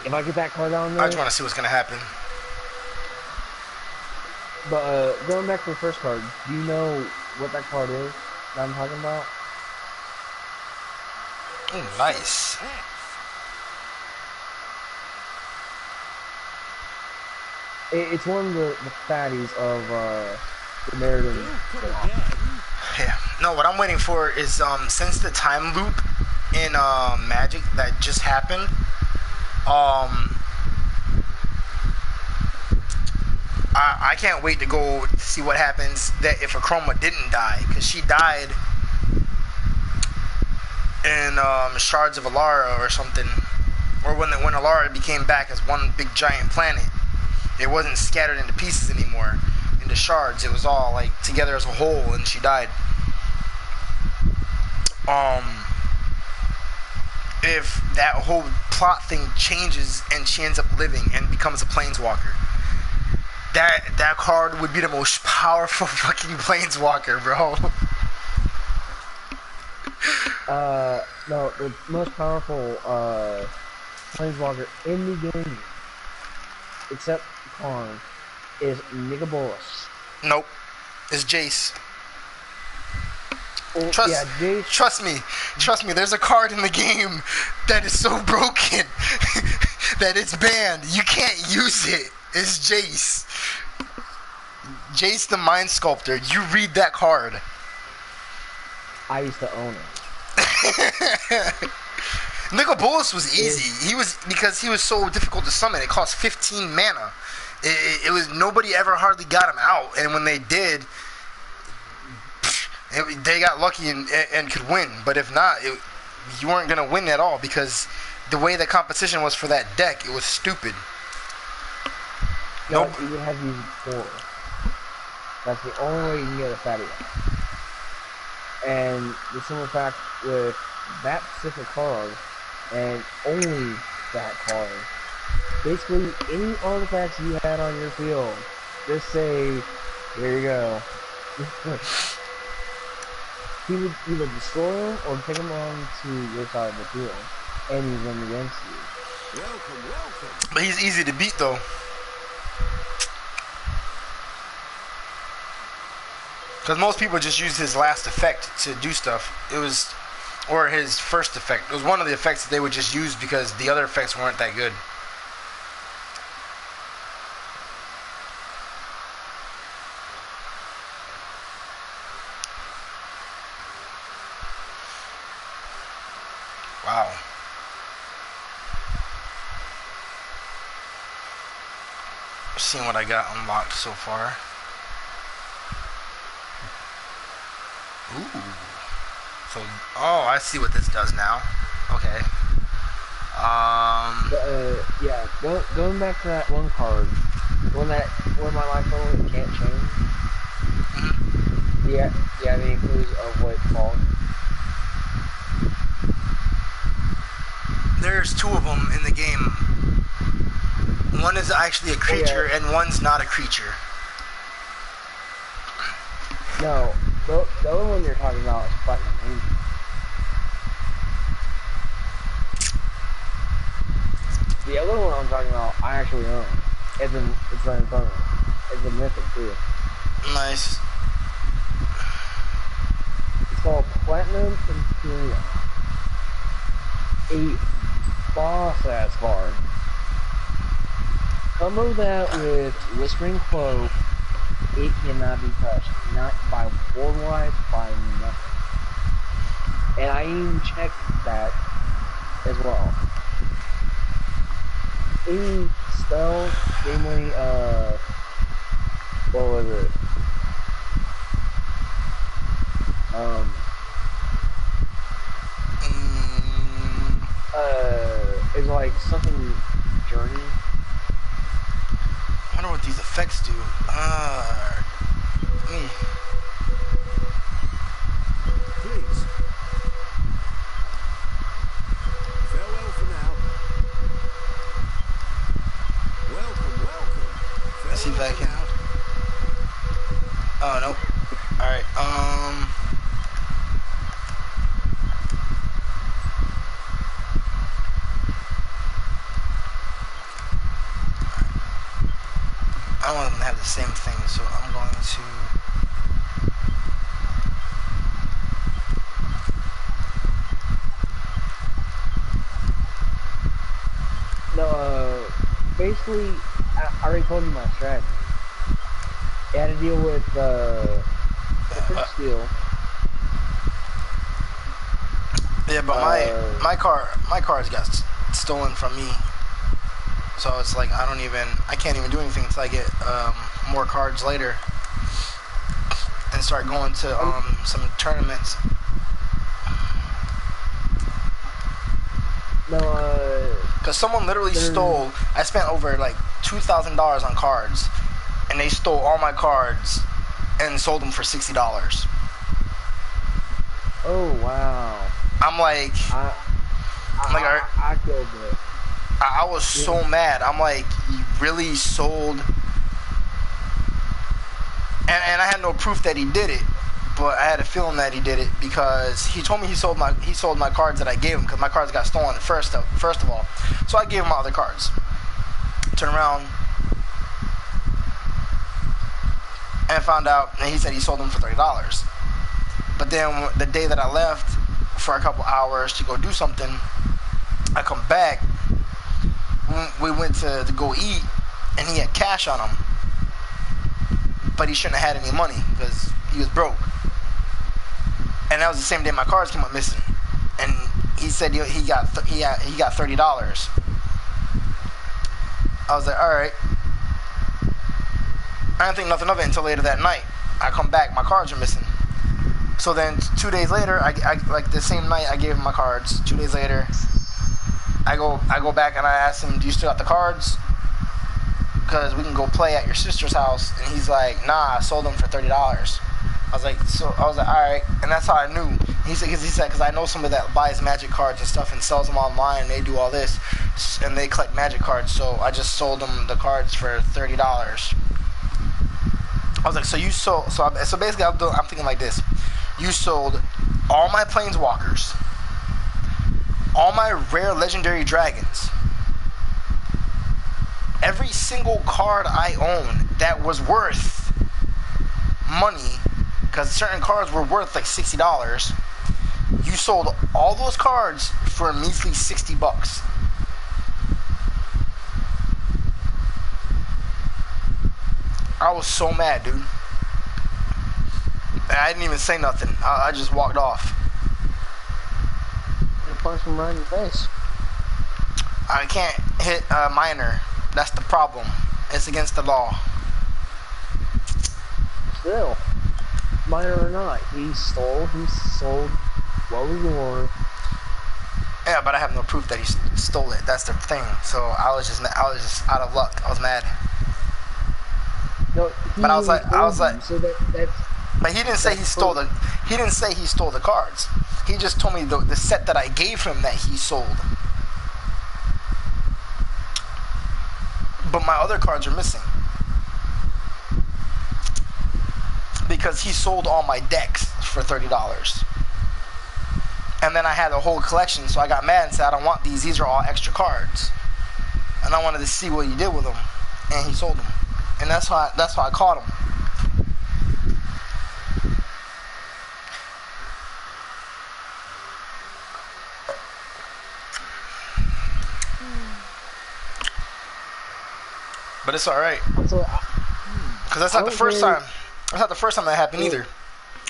If I get that card on there... I just want to see what's going to happen. But going back to the first card, do you know what that card is that I'm talking about? Oh, nice. It's one of the fatties of the Meriden. Yeah. No, what I'm waiting for is since the time loop in Magic that just happened, I can't wait to go see what happens that if a Chroma didn't die, because she died in Shards of Alara or something, or when Alara became back as one big giant planet. It wasn't scattered into pieces anymore, into shards. It was all like together as a whole, and she died. If that whole plot thing changes and she ends up living and becomes a planeswalker, that card would be the most powerful fucking planeswalker, bro. No, the most powerful planeswalker in the game, except Karn, is Nigabolas. Nope. It's Jace. Well, Trust, yeah, Jace. trust me. There's a card in the game that is so broken that it's banned. You can't use it. It's Jace. Jace the Mind Sculptor. You read that card. I used to own it. Nicobolus was easy. Because he was so difficult to summon. It cost 15 mana. It was nobody ever hardly got him out, and when they did, they got lucky and could win. But if not, you weren't gonna win at all because the way the competition was for that deck, it was stupid. No, you would have these 4. That's the only way you can get a fatty out. And the simple fact with that specific card, and only that card, basically any artifacts you had on your field, just say, here you go. He would either destroy them or take them on to your side of the field and use them against you. Welcome, welcome. But he's easy to beat though. Because most people just use his last effect to do stuff. Or his first effect. It was one of the effects that they would just use because the other effects weren't that good. Wow. Seeing what I got unlocked so far. Ooh. So, I see what this does now. Okay. Yeah, going back to that one card, where my life only can't change. Mm-hmm. Yeah, do you have any clues of what it's called? There's 2 of them in the game. One is actually a creature and one's not a creature. No, the other one you're talking about is Platinum Angel. The other one I'm talking about, I actually own. It's right in front of me. It's a mythic too. Nice. It's called Platinum Imperium. A boss-ass card. Combo that with Whispering Cloak, it cannot be touched. Not by board wipe, by nothing. And I even checked that as well. Any spell, namely, what was it? It's like something Journey. I wonder what these effects do. Please. Farewell for now. Welcome, welcome. Let's see if I can. Oh, nope. Alright, I don't want them to have the same thing, so I'm going to... No, basically, I already told you my strategy. You had to deal with, Epic Steel. Yeah, but my car's got stolen from me. So it's like I can't even do anything until I get more cards later and start going to some tournaments. No, Cause someone literally stole. I spent over like $2,000 on cards, and they stole all my cards and sold them for $60. oh wow. I'm like, I killed it. I was so mad. I'm like, you really sold And I had no proof that he did it, but I had a feeling that he did it because he told me he sold my cards that I gave him because my cards got stolen first of all. So I gave him my other cards. Turn around and found out, and he said he sold them for $30. But then the day that I left for a couple hours to go do something, I come back. We went to go eat, and he had cash on him. But he shouldn't have had any money because he was broke. And that was the same day my cards came up missing. And he said he got $30. I was like, all right. I didn't think nothing of it until later that night. I come back, my cards are missing. So then 2 days later, I like the same night I gave him my cards. 2 days later, I go back and I ask him, do you still got the cards? Because we can go play at your sister's house. And he's like, nah, I sold them for $30. I was like, all right. And that's how I knew. He said, because I know somebody that buys Magic cards and stuff and sells them online. And they do all this. And they collect Magic cards. So I just sold them the cards for $30. I was like, so you sold, so basically I'm thinking like this. You sold all my Planeswalkers, all my rare legendary dragons, every single card I own that was worth money, because certain cards were worth like $60. You sold all those cards for a measly $60. I was so mad, dude. And I didn't even say nothing. I just walked off. You punch him right in the face. I can't hit a minor. That's the problem. It's against the law. Still, minor or not, he sold what was yours. Yeah, but I have no proof that he stole it. That's the thing. So I was just out of luck. I was mad. No, but I was like, so that's. But he didn't say he stole the. He didn't say he stole the cards. He just told me the set that I gave him that he sold. But my other cards are missing because he sold all my decks for $30. And then I had a whole collection, so I got mad and said, I don't want these. These are all extra cards. And I wanted to see what he did with them, and he sold them. And that's how I caught him. But it's all right. Because that's not the first time. That's not the first time that happened either.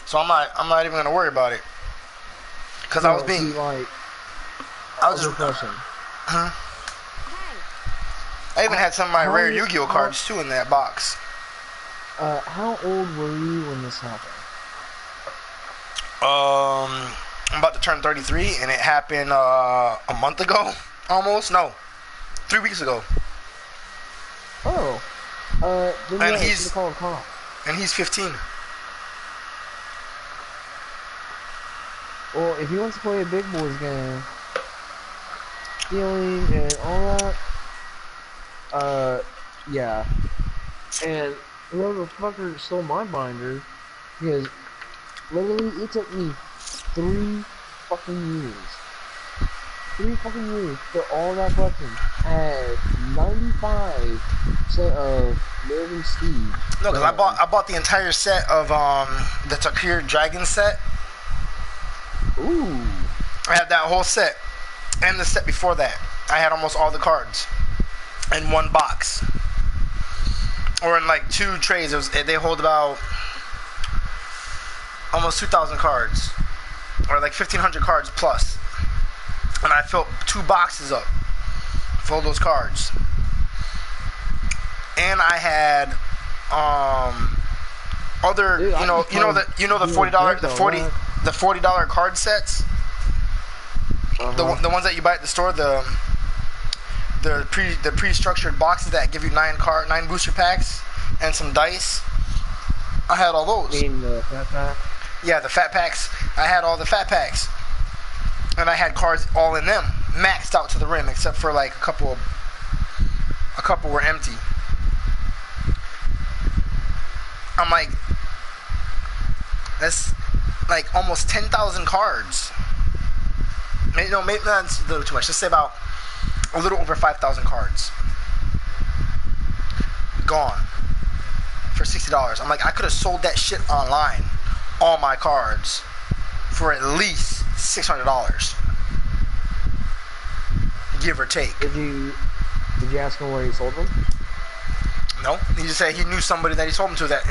So I'm not even gonna worry about it. Because I was being like. I was just. Huh? I even had some of my rare Yu-Gi-Oh cards too in that box. How old were you when this happened? I'm about to turn 33, and it happened a month ago, almost. No, 3 weeks ago. Oh. Then and yeah, he's call a call. And he's 15. Well, if he wants to play a big boys game, stealing and all that, yeah. And whoever the fucker stole my binder, because literally it took me 3 fucking years. 3 fucking years for all that collection. I had 95 set of Living Steve. No, because I bought the entire set of the Takir Dragon set. Ooh. I had that whole set. And the set before that. I had almost all the cards in one box. Or in like 2 trays. They hold about almost 2,000 cards. Or like 1,500 cards plus. And I filled 2 boxes up full of those cards. And I had other Dude, the $40 card sets. The ones that you buy at the store, the pre-structured boxes that give you 9 booster packs and some dice. I had all those. You mean the fat pack? Yeah, the fat packs. I had all the fat packs. And I had cards all in them, maxed out to the rim, except for like a couple were empty. I'm like, that's like almost 10,000 cards. Maybe that's a little too much. Let's say about a little over 5,000 cards. Gone for $60. I'm like, I could have sold that shit online, all my cards, for at least $600, give or take. Did you ask him where he sold them? No, he just said he knew somebody that he sold them to that,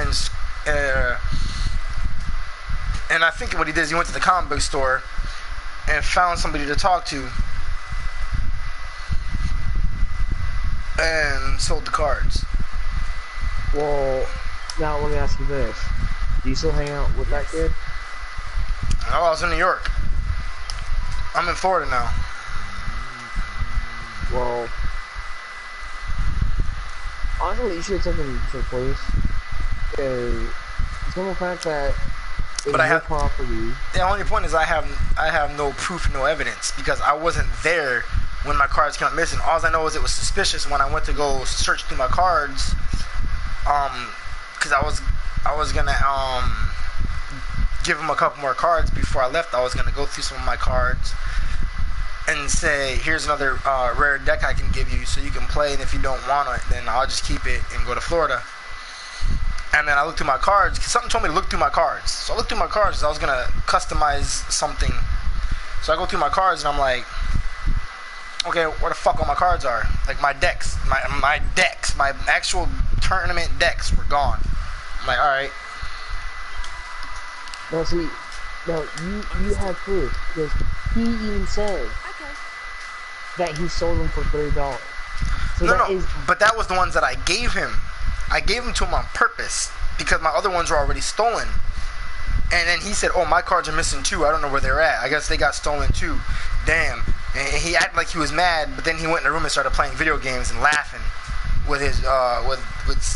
and I think what he did is he went to the comic book store and found somebody to talk to and sold the cards. Well, now let me ask you this: do you still hang out with that kid? Oh, I was in New York. I'm in Florida now. Well, honestly, you should take him to the police. Because it's from the fact that it's But I your have- property. The only point is I have no proof, no evidence, because I wasn't there when my cards came up missing. All I know is it was suspicious when I went to go search through my cards, because I was gonna give him a couple more cards before I left. I was gonna go through some of my cards and say, here's another rare deck I can give you so you can play, and if you don't want it, then I'll just keep it and go to Florida. And then I looked through my cards, because something told me to look through my cards. So I looked through my cards because I was going to customize something. So I go through my cards and I'm like, okay, where the fuck all my cards are? Like my decks, my decks, my actual tournament decks were gone. I'm like, alright. No, see, no, you have proof, because he even said Okay. that he sold them for $30. So No, but that was the ones that I gave him. I gave them to him on purpose because my other ones were already stolen. And then he said, oh, my cards are missing too. I don't know where they're at. I guess they got stolen too. Damn. And he acted like he was mad, but then he went in the room and started playing video games and laughing with his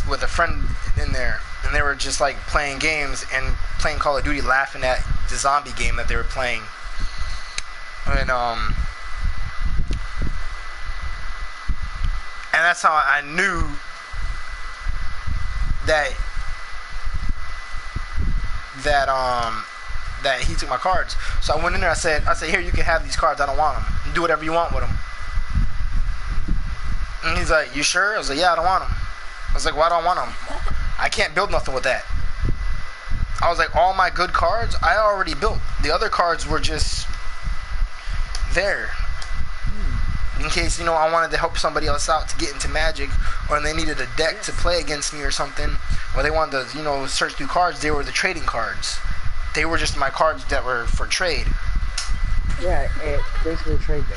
with a friend in there. And they were just like playing games and playing Call of Duty, laughing at the zombie game that they were playing. And that's how I knew that he took my cards. So I went in there. I said, here, you can have these cards. I don't want them. You do whatever you want with them. And he's like, you sure? I was like, yeah, I don't want them. I was like, why don't I want them? I can't build nothing with that. I was like, all my good cards, I already built. The other cards were just there. In case, I wanted to help somebody else out to get into Magic, or they needed a deck to play against me or something, or they wanted to, search through cards. They were the trading cards. They were just my cards that were for trade. Yeah, it's basically a trade bait.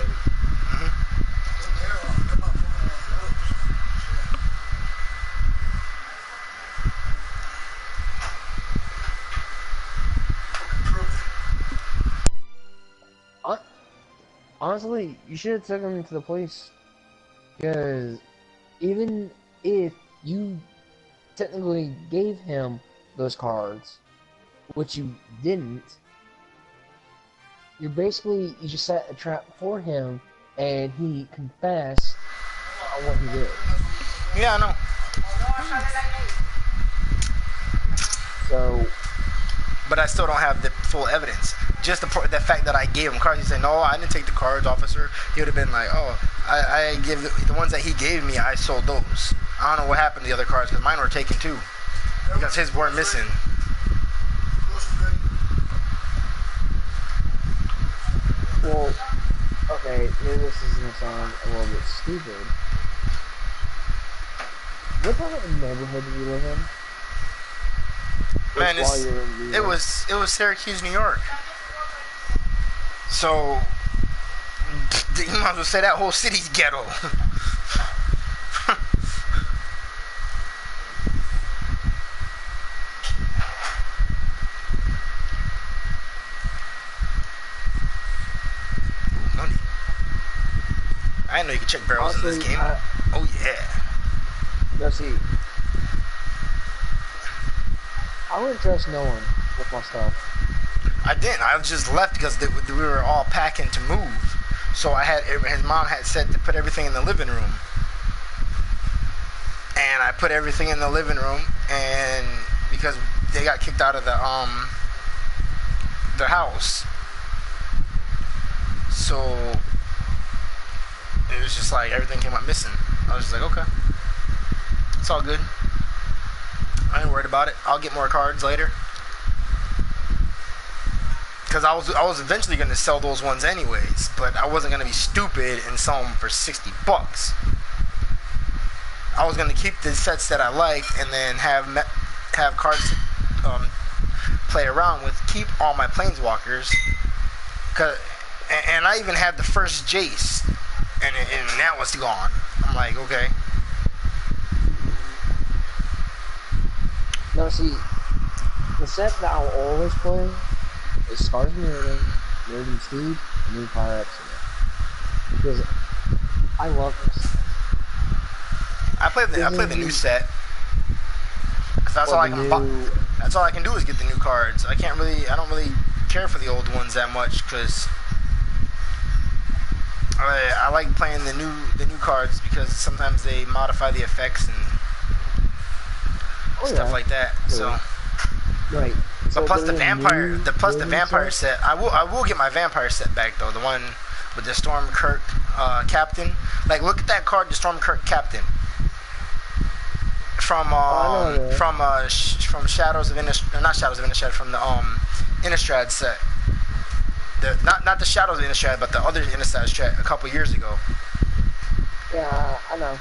Honestly, you should have taken him to the police. Because even if you technically gave him those cards, which you didn't, you just set a trap for him, and he confessed on what he did. Yeah, I know. So, but I still don't have the full evidence. Just the fact that I gave him cards. He said, no, I didn't take the cards, officer. He would have been like, oh, I give the ones that he gave me, I sold those. I don't know what happened to the other cards, because mine were taken too. Because his weren't missing. well, okay, maybe this is going to sound a little bit stupid. What part of the neighborhood do you live in? Man, While you're in New it York? was Syracuse, New York. So you might as well say that whole city's ghetto. Ooh, money. I didn't know you could check barrels in this Honestly, game. Oh yeah. Now see, I wouldn't trust no one with my stuff. I didn't. I just left because we were all packing to move. So his mom had said to put everything in the living room. And I put everything in the living room, and because they got kicked out of their house. So it was just like everything came up missing. I was just like, okay, it's all good. I ain't worried about it. I'll get more cards later. Because I was eventually going to sell those ones anyways, but I wasn't going to be stupid and sell them for $60. I was going to keep the sets that I liked and then have cards to play around with. Keep all my planeswalkers. And I even had the first Jace, and that was gone. I'm like, okay. No, see, the set that I'll always play is Scars of Mirrodin Steed, and New Fire Excellent. Because I love this. I play the new set. Cause that's all I can buy. That's all I can do is get the new cards. I don't really care for the old ones that much because I like playing the new cards because sometimes they modify the effects and stuff like that. So right. But So plus the there's a vampire, new the vampire set. I will get my vampire set back though. The one with the Stormkirk captain. Like, look at that card, the Stormkirk captain. From Shadows of Innistrad, not Shadows of Innistrad, from the Innistrad set. Not the Shadows of Innistrad, but the other Innistrad set a couple years ago. Yeah, I know.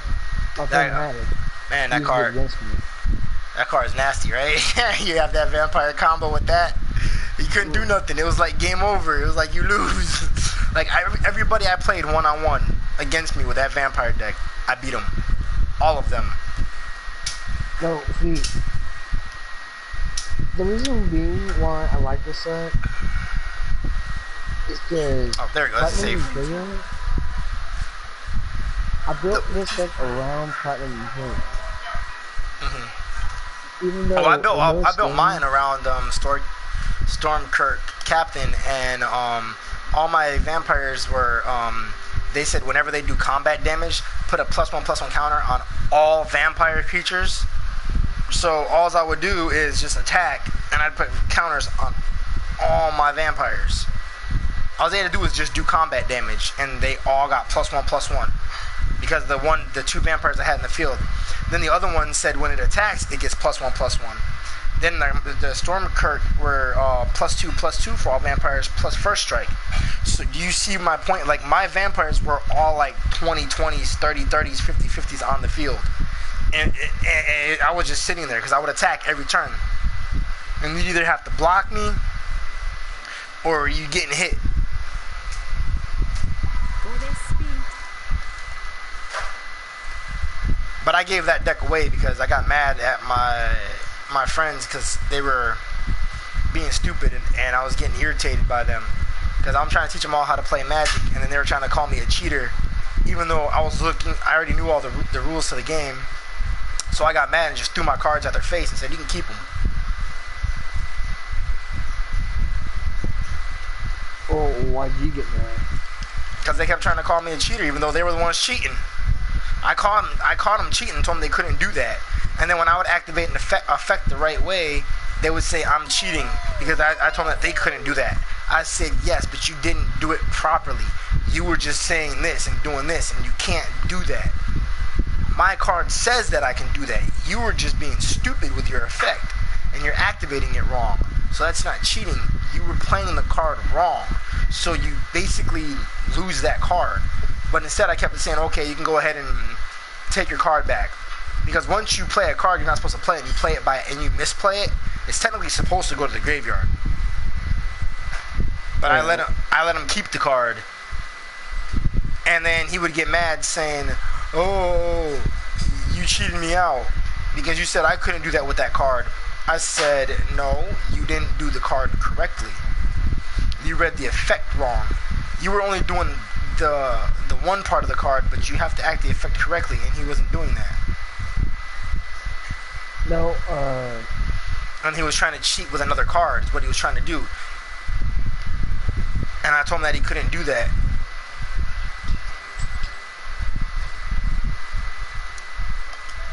My friend had it. Man, He that was card. against me. That card is nasty, right? You have that vampire combo with that. You couldn't do nothing. It was like game over. It was like you lose. Like everybody I played one-on-one against me with that vampire deck, I beat them. All of them. No, see, the reason being why I like this set is because Oh, there we go. That's safe. I built this deck around Platinum Imperium. Even though I built mine around Stormkirk Captain, and all my vampires were they said whenever they do combat damage, put a +1/+1 counter on all vampire creatures. So all I would do is just attack, and I'd put counters on all my vampires. All they had to do was just do combat damage, and they all got +1/+1 because the two vampires I had in the field. Then the other one said when it attacks, it gets +1/+1. Then the Stormkirk were +2/+2 for all vampires plus first strike. So do you see my point? Like, my vampires were all like 20/20s, 30/30s, 50/50s on the field. And I was just sitting there because I would attack every turn. And you either have to block me or you getting hit. For their speed. But I gave that deck away because I got mad at my friends because they were being stupid and I was getting irritated by them because I'm trying to teach them all how to play Magic, and then they were trying to call me a cheater even though I already knew all the rules to the game. So I got mad and just threw my cards at their face and said, you can keep them. Oh, why'd you get mad? Because they kept trying to call me a cheater even though they were the ones cheating. I caught them cheating and told them they couldn't do that. And then when I would activate an effect the right way, they would say I'm cheating because I told them that they couldn't do that. I said, yes, but you didn't do it properly. You were just saying this and doing this, and you can't do that. My card says that I can do that. You were just being stupid with your effect, and you're activating it wrong. So that's not cheating. You were playing the card wrong. So you basically lose that card. But instead I kept saying, okay, you can go ahead and take your card back. Because once you play a card you're not supposed to play, and you play it and you misplay it, it's technically supposed to go to the graveyard. But I let him keep the card. And then he would get mad saying, oh, you cheated me out because you said I couldn't do that with that card. I said, no, you didn't do the card correctly. You read the effect wrong. You were only doing the one part of the card, but you have to act the effect correctly, and he wasn't doing that. No, And he was trying to cheat with another card, is what he was trying to do. And I told him that he couldn't do that.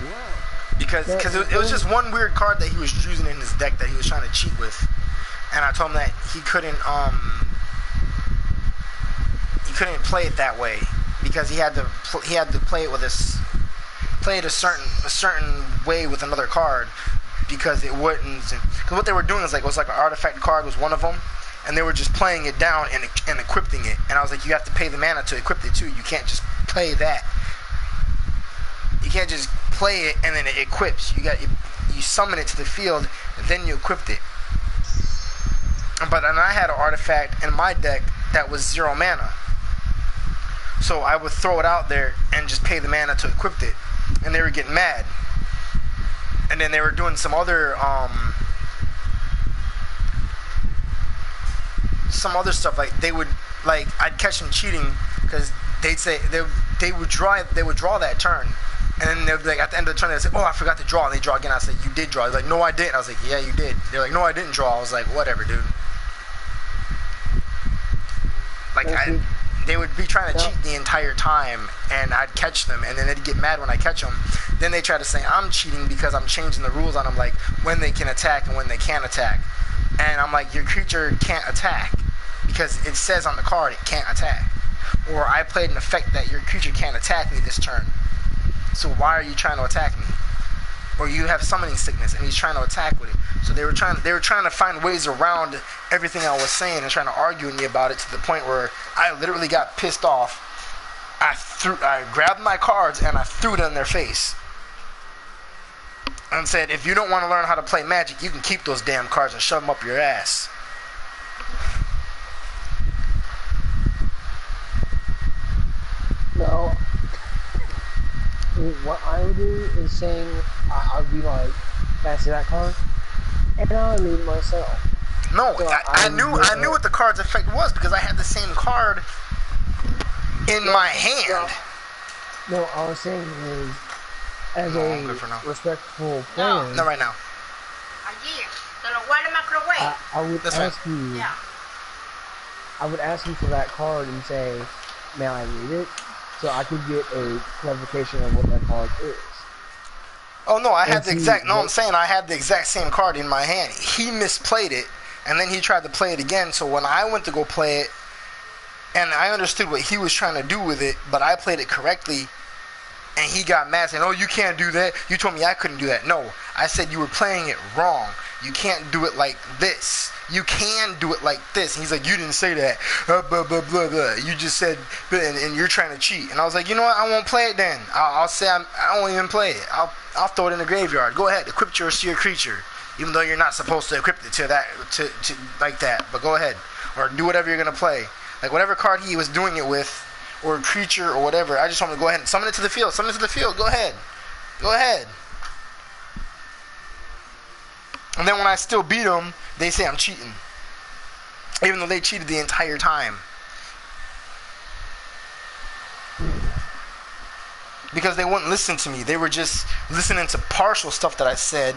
Well, because it was just one weird card that he was using in his deck that he was trying to cheat with, and I told him that he couldn't play it that way because he had to play it with a certain way with another card because it wouldn't. Because what they were doing is like it was like an artifact card was one of them, and they were just playing it down and equipping it. And I was like, you have to pay the mana to equip it too. You can't just play that. You can't just play it and then it equips. You summon it to the field and then you equipped it. But and I had an artifact in my deck that was 0 mana. So I would throw it out there and just pay the mana to equip it. And they were getting mad. And then they were doing some other stuff like I'd catch them cheating because they'd say they would draw that turn, and then they'd be like at the end of the turn they'd say, oh, I forgot to draw, and they draw again. I said, you did draw. They're like, no, I didn't. I was like, yeah, you did. They're like, no, I didn't draw. I was like, whatever, dude. Like they would be trying to cheat the entire time, and I'd catch them, and then they'd get mad when I catch them. Then they try to say I'm cheating because I'm changing the rules on them, like when they can attack and when they can't attack. And I'm like, your creature can't attack because it says on the card it can't attack. Or I played an effect that your creature can't attack me this turn. So why are you trying to attack me? Or you have summoning sickness and he's trying to attack with it. So they were trying to find ways around everything I was saying and trying to argue with me about it to the point where I literally got pissed off. I grabbed my cards and I threw it in their face. And said, if you don't want to learn how to play Magic, you can keep those damn cards and shove them up your ass. No. What I would do is saying, I'd be like, can I see that card? And I would leave myself. No, So I knew what the card's effect was because I had the same card in my hand. No, all I'm saying is, as No, I'm good for a now. respectful player, Not right now. Allí, te lo guarda microwave. I would That's ask you. Yeah. I would ask you for that card and say, may I read it? So I could get a clarification of what that card is. Oh no, I had And I'm saying I had the exact same card in my hand. He misplayed it, and then he tried to play it again. So when I went to go play it, and I understood what he was trying to do with it, but I played it correctly, and he got mad saying, "Oh, you can't do that. You told me I couldn't do that." No, I said you were playing it wrong. You can't do it like this. You can do it like this. And he's like, you didn't say that. Blah, blah, blah, blah. You just said, and you're trying to cheat. And I was like, you know what? I won't play it then. I'll say I won't even play it. I'll throw it in the graveyard. Go ahead, equip your creature, even though you're not supposed to equip it to like that. But go ahead, or do whatever you're gonna play. Like whatever card he was doing it with, or a creature or whatever. I just want him to go ahead and summon it to the field. Summon it to the field. Go ahead. Go ahead. And then when I still beat them, they say I'm cheating. Even though they cheated the entire time. Because they wouldn't listen to me. They were just listening to partial stuff that I said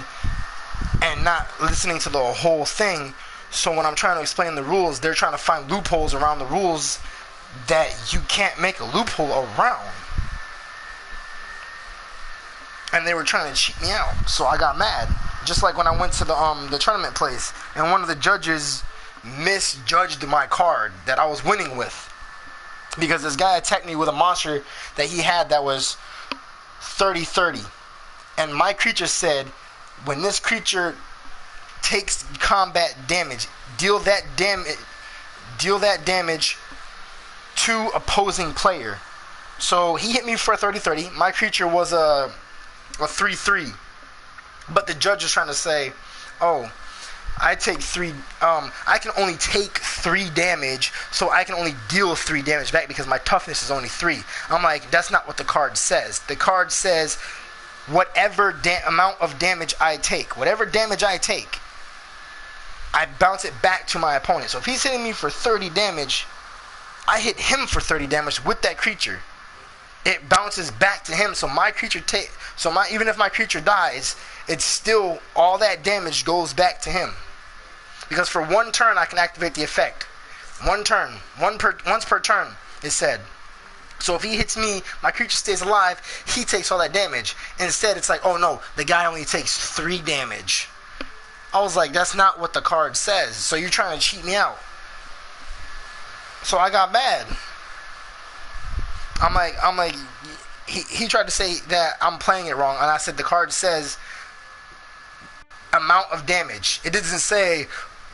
and not listening to the whole thing. So when I'm trying to explain the rules, they're trying to find loopholes around the rules that you can't make a loophole around. And they were trying to cheat me out. So I got mad. Just like when I went to the tournament place and one of the judges misjudged my card that I was winning with. Because this guy attacked me with a monster that he had that was 30-30. And my creature said, when this creature takes combat damage, deal that damage to opposing player. So he hit me for a 30-30. My creature was a 3-3. But the judge is trying to say, oh, I can only take 3 damage, so I can only deal 3 damage back because my toughness is only 3. I'm like, that's not what the card says. The card says whatever amount of damage I take, I bounce it back to my opponent. So if he's hitting me for 30 damage, I hit him for 30 damage with that creature. It bounces back to him, so my creature even if my creature dies, it's still all that damage goes back to him. Because for 1 turn I can activate the effect. 1 turn, once per turn, it said. So if he hits me, my creature stays alive, he takes all that damage. Instead, it's like, oh no, the guy only takes 3 damage. I was like, that's not what the card says. So you're trying to cheat me out. So I got mad. I'm like, he tried to say that I'm playing it wrong, and I said the card says amount of damage. It doesn't say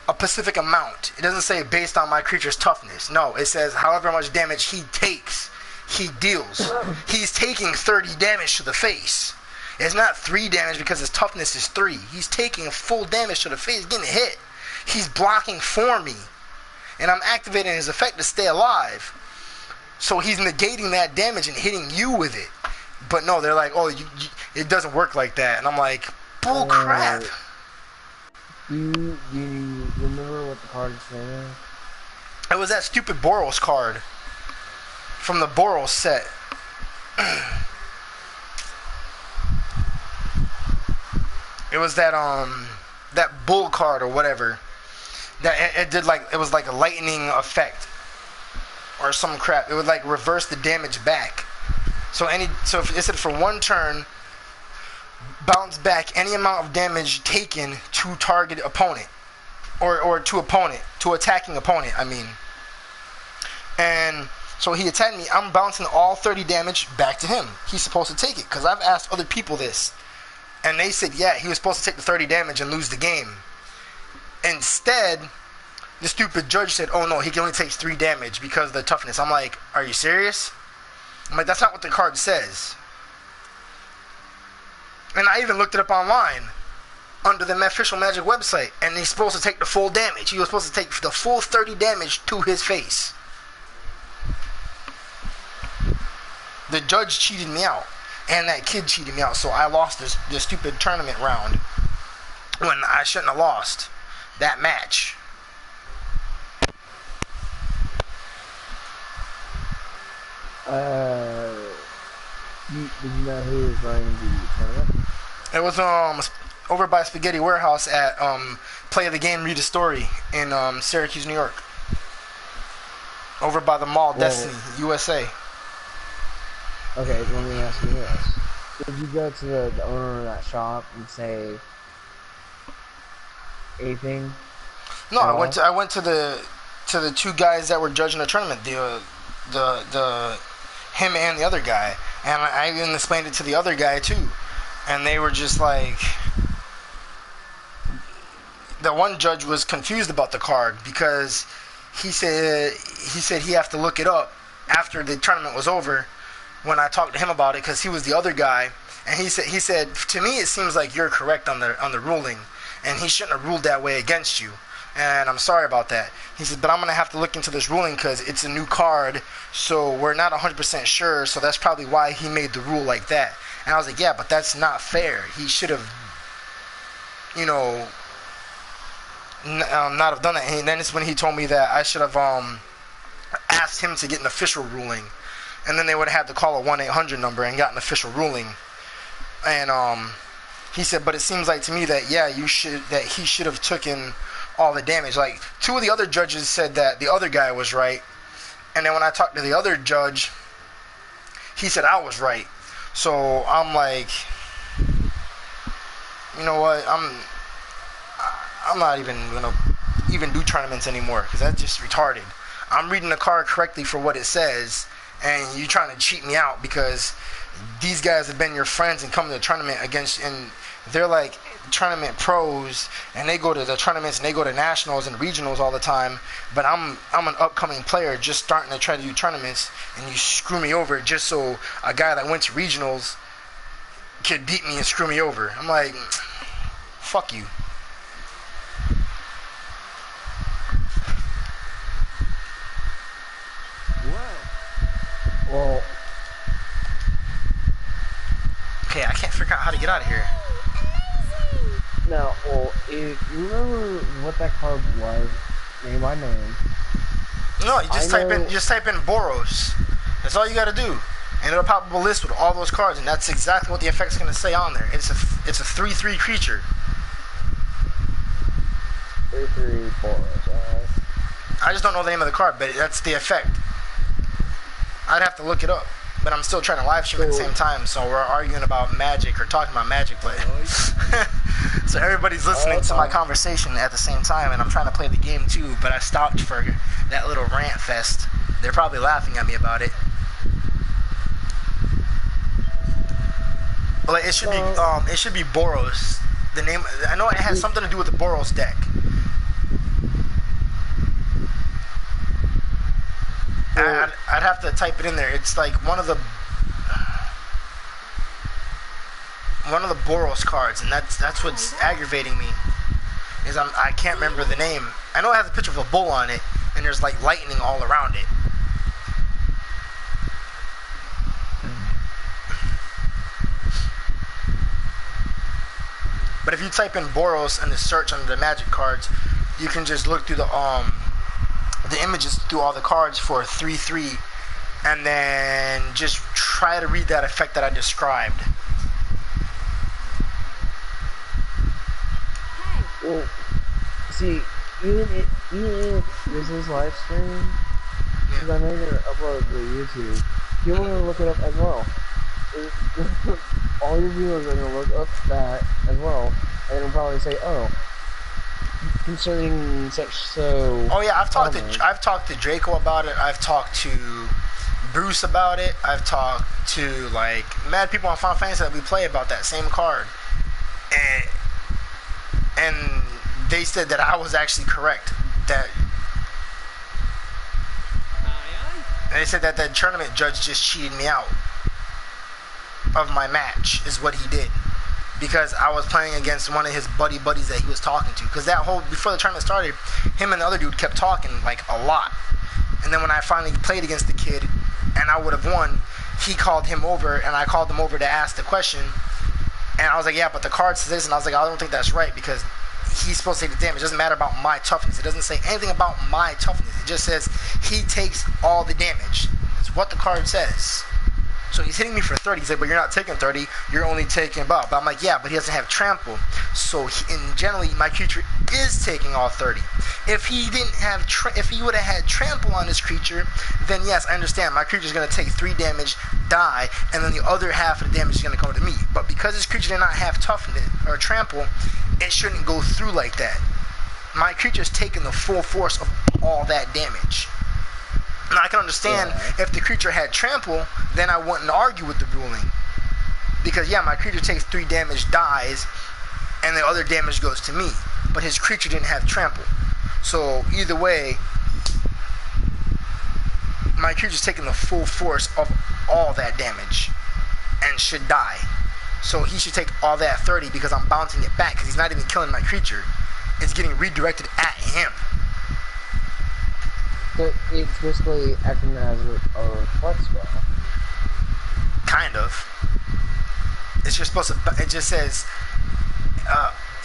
a specific amount. It doesn't say based on my creature's toughness. No, it says however much damage he takes, he deals. He's taking 30 damage to the face. It's not 3 damage because his toughness is 3. He's taking full damage to the face, getting hit. He's blocking for me. And I'm activating his effect to stay alive. So he's negating that damage and hitting you with it. But no, they're like, oh, it doesn't work like that. And I'm like, bull crap. Do you remember what the card's name is? It was that stupid Boros card from the Boros set. It was that bull card or whatever. That it did like, it was like a lightning effect or some crap. It would like reverse the damage back. So if it said for 1 turn, bounce back any amount of damage taken to target opponent, or to attacking opponent. I mean, and so he attacked me. I'm bouncing all 30 damage back to him. He's supposed to take it because I've asked other people this, and they said yeah, he was supposed to take the 30 damage and lose the game. Instead, the stupid judge said, oh no, he can only take 3 damage because of the toughness. I'm like, are you serious? I'm like, that's not what the card says. And I even looked it up online under the official Magic website, and he's supposed to take the full damage. He was supposed to take the full 30 damage to his face. The judge cheated me out, and that kid cheated me out, so I lost this stupid tournament round when I shouldn't have lost that match. Did you know who was running the tournament? It was over by Spaghetti Warehouse at Play of the Game, Read a Story in Syracuse, New York. Over by the mall, Destiny, USA. Okay, let me ask you this. Did you go to the owner of that shop and say anything? No, I went to the 2 guys that were judging the tournament, the him and the other guy, and I even explained it to the other guy too, and they were just like, the one judge was confused about the card because he said he have to look it up after the tournament was over when I talked to him about it, because he was the other guy, and he said to me it seems like you're correct on the ruling, and he shouldn't have ruled that way against you, and I'm sorry about that. He said, but I'm gonna have to look into this ruling because it's a new card, so we're not 100% sure, so that's probably why he made the rule like that. And I was like, yeah, but that's not fair. He should have, not have done that. And then it's when he told me that I should have asked him to get an official ruling, and then they would have had to call a 1-800 number and got an official ruling. And he said, but it seems like to me that he should have taken all the damage. Like 2 of the other judges said that the other guy was right, and then when I talked to the other judge, he said I was right. So I'm like, you know what? I'm not even gonna do tournaments anymore because that's just retarded. I'm reading the card correctly for what it says, and you're trying to cheat me out because these guys have been your friends and come to the tournament against, and they're like tournament pros, and they go to the tournaments and they go to nationals and regionals all the time, but I'm an upcoming player just starting to try to do tournaments, and you screw me over just so a guy that went to regionals could beat me and screw me over. I'm like, fuck you. Well, okay, I can't figure out how to get out of here. no, well, if you remember what that card was, name by name. No, you just type in Boros. That's all you gotta do. And it'll pop up a list with all those cards, and that's exactly what the effect's gonna say on there. It's a 3/3 creature. 3/3 Boros, alright. I just don't know the name of the card, but that's the effect. I'd have to look it up. But I'm still trying to live stream at the same time, so we're arguing about magic or talking about magic, but so everybody's listening to my conversation at the same time, and I'm trying to play the game too, but I stopped for that little rant fest. They're probably laughing at me about it. Well, it should be Boros. The name, I know it has something to do with the Boros deck. I'd have to type it in there. It's like one of the Boros cards, and that's what's aggravating me. Is I can't remember the name. I know it has a picture of a bull on it, and there's like lightning all around it. But if you type in Boros in the search under the magic cards, you can just look through the images through all the cards for 3/3, and then just try to read that effect that I described. Well, see, even if this is live stream, because I'm going to upload to YouTube, people are going to look it up as well. All your viewers are going to look up that as well, and they'll probably say, "Oh, concerning such so." Oh yeah, I've talked to Draco about it. I've talked to Bruce about it. I've talked to like mad people on Final Fantasy that we play about that same card, and they said that I was actually correct. And they said that the tournament judge just cheated me out of my match, is what he did. Because I was playing against one of his buddies that he was talking to. Because before the tournament started, him and the other dude kept talking like a lot. And then when I finally played against the kid, and I would have won, he called him over, and I called him over to ask the question. And I was like, yeah, but the card says this, and I was like, I don't think that's right, because he's supposed to take the damage. It doesn't matter about my toughness. It doesn't say anything about my toughness. It just says he takes all the damage. That's what the card says. So he's hitting me for 30. He's like, but you're not taking 30. You're only taking about. But I'm like, yeah, but he doesn't have trample. So generally, my creature is taking all 30. If he didn't have, if he would have had trample on his creature, then yes, I understand. My creature's going to take 3 damage, die, and then the other half of the damage is going to go to me. But because his creature did not have toughness or trample, it shouldn't go through like that. My creature's taking the full force of all that damage. Now I can understand if the creature had trample, then I wouldn't argue with the ruling. Because yeah, my creature takes 3 damage, dies, and the other damage goes to me. But his creature didn't have trample. So either way, my creature's taking the full force of all that damage and should die. So he should take all that 30 because I'm bouncing it back, because he's not even killing my creature. It's getting redirected at him. So it's basically acting as a reflex spell. Kind of. It's just supposed to. It just says.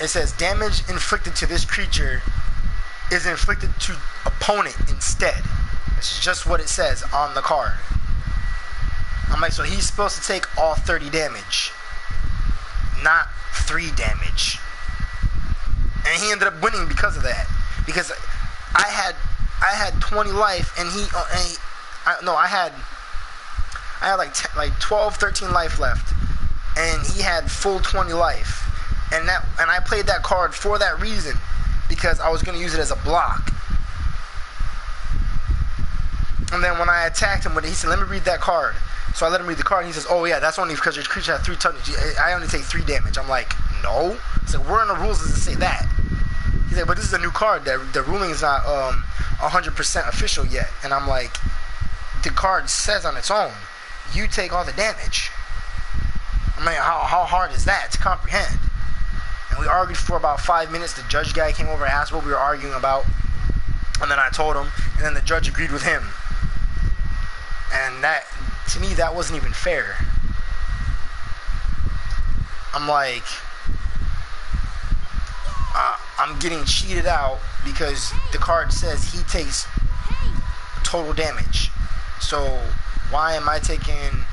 It says damage inflicted to this creature is inflicted to opponent instead. It's just what it says on the card. I'm like, so he's supposed to take all 30 damage, not 3 damage. And he ended up winning because of that. Because I had 20 life, and I had like 12, 13 life left, and he had full 20 life, and I played that card for that reason, because I was going to use it as a block. And then when I attacked him with it, he said, "Let me read that card." So I let him read the card, and he says, "Oh yeah, that's only because your creature has 3 toughness. I only take 3 damage." I'm like, no. So where in the rules does it say that? He's like, but this is a new card. The ruling is not 100% official yet. And I'm like, the card says on its own, you take all the damage. I'm like, how hard is that to comprehend? And we argued for about 5 minutes. The judge guy came over and asked what we were arguing about. And then I told him, and then the judge agreed with him. And that, to me, that wasn't even fair. I'm like, I'm getting cheated out because the card says he takes total damage. So why am I taking...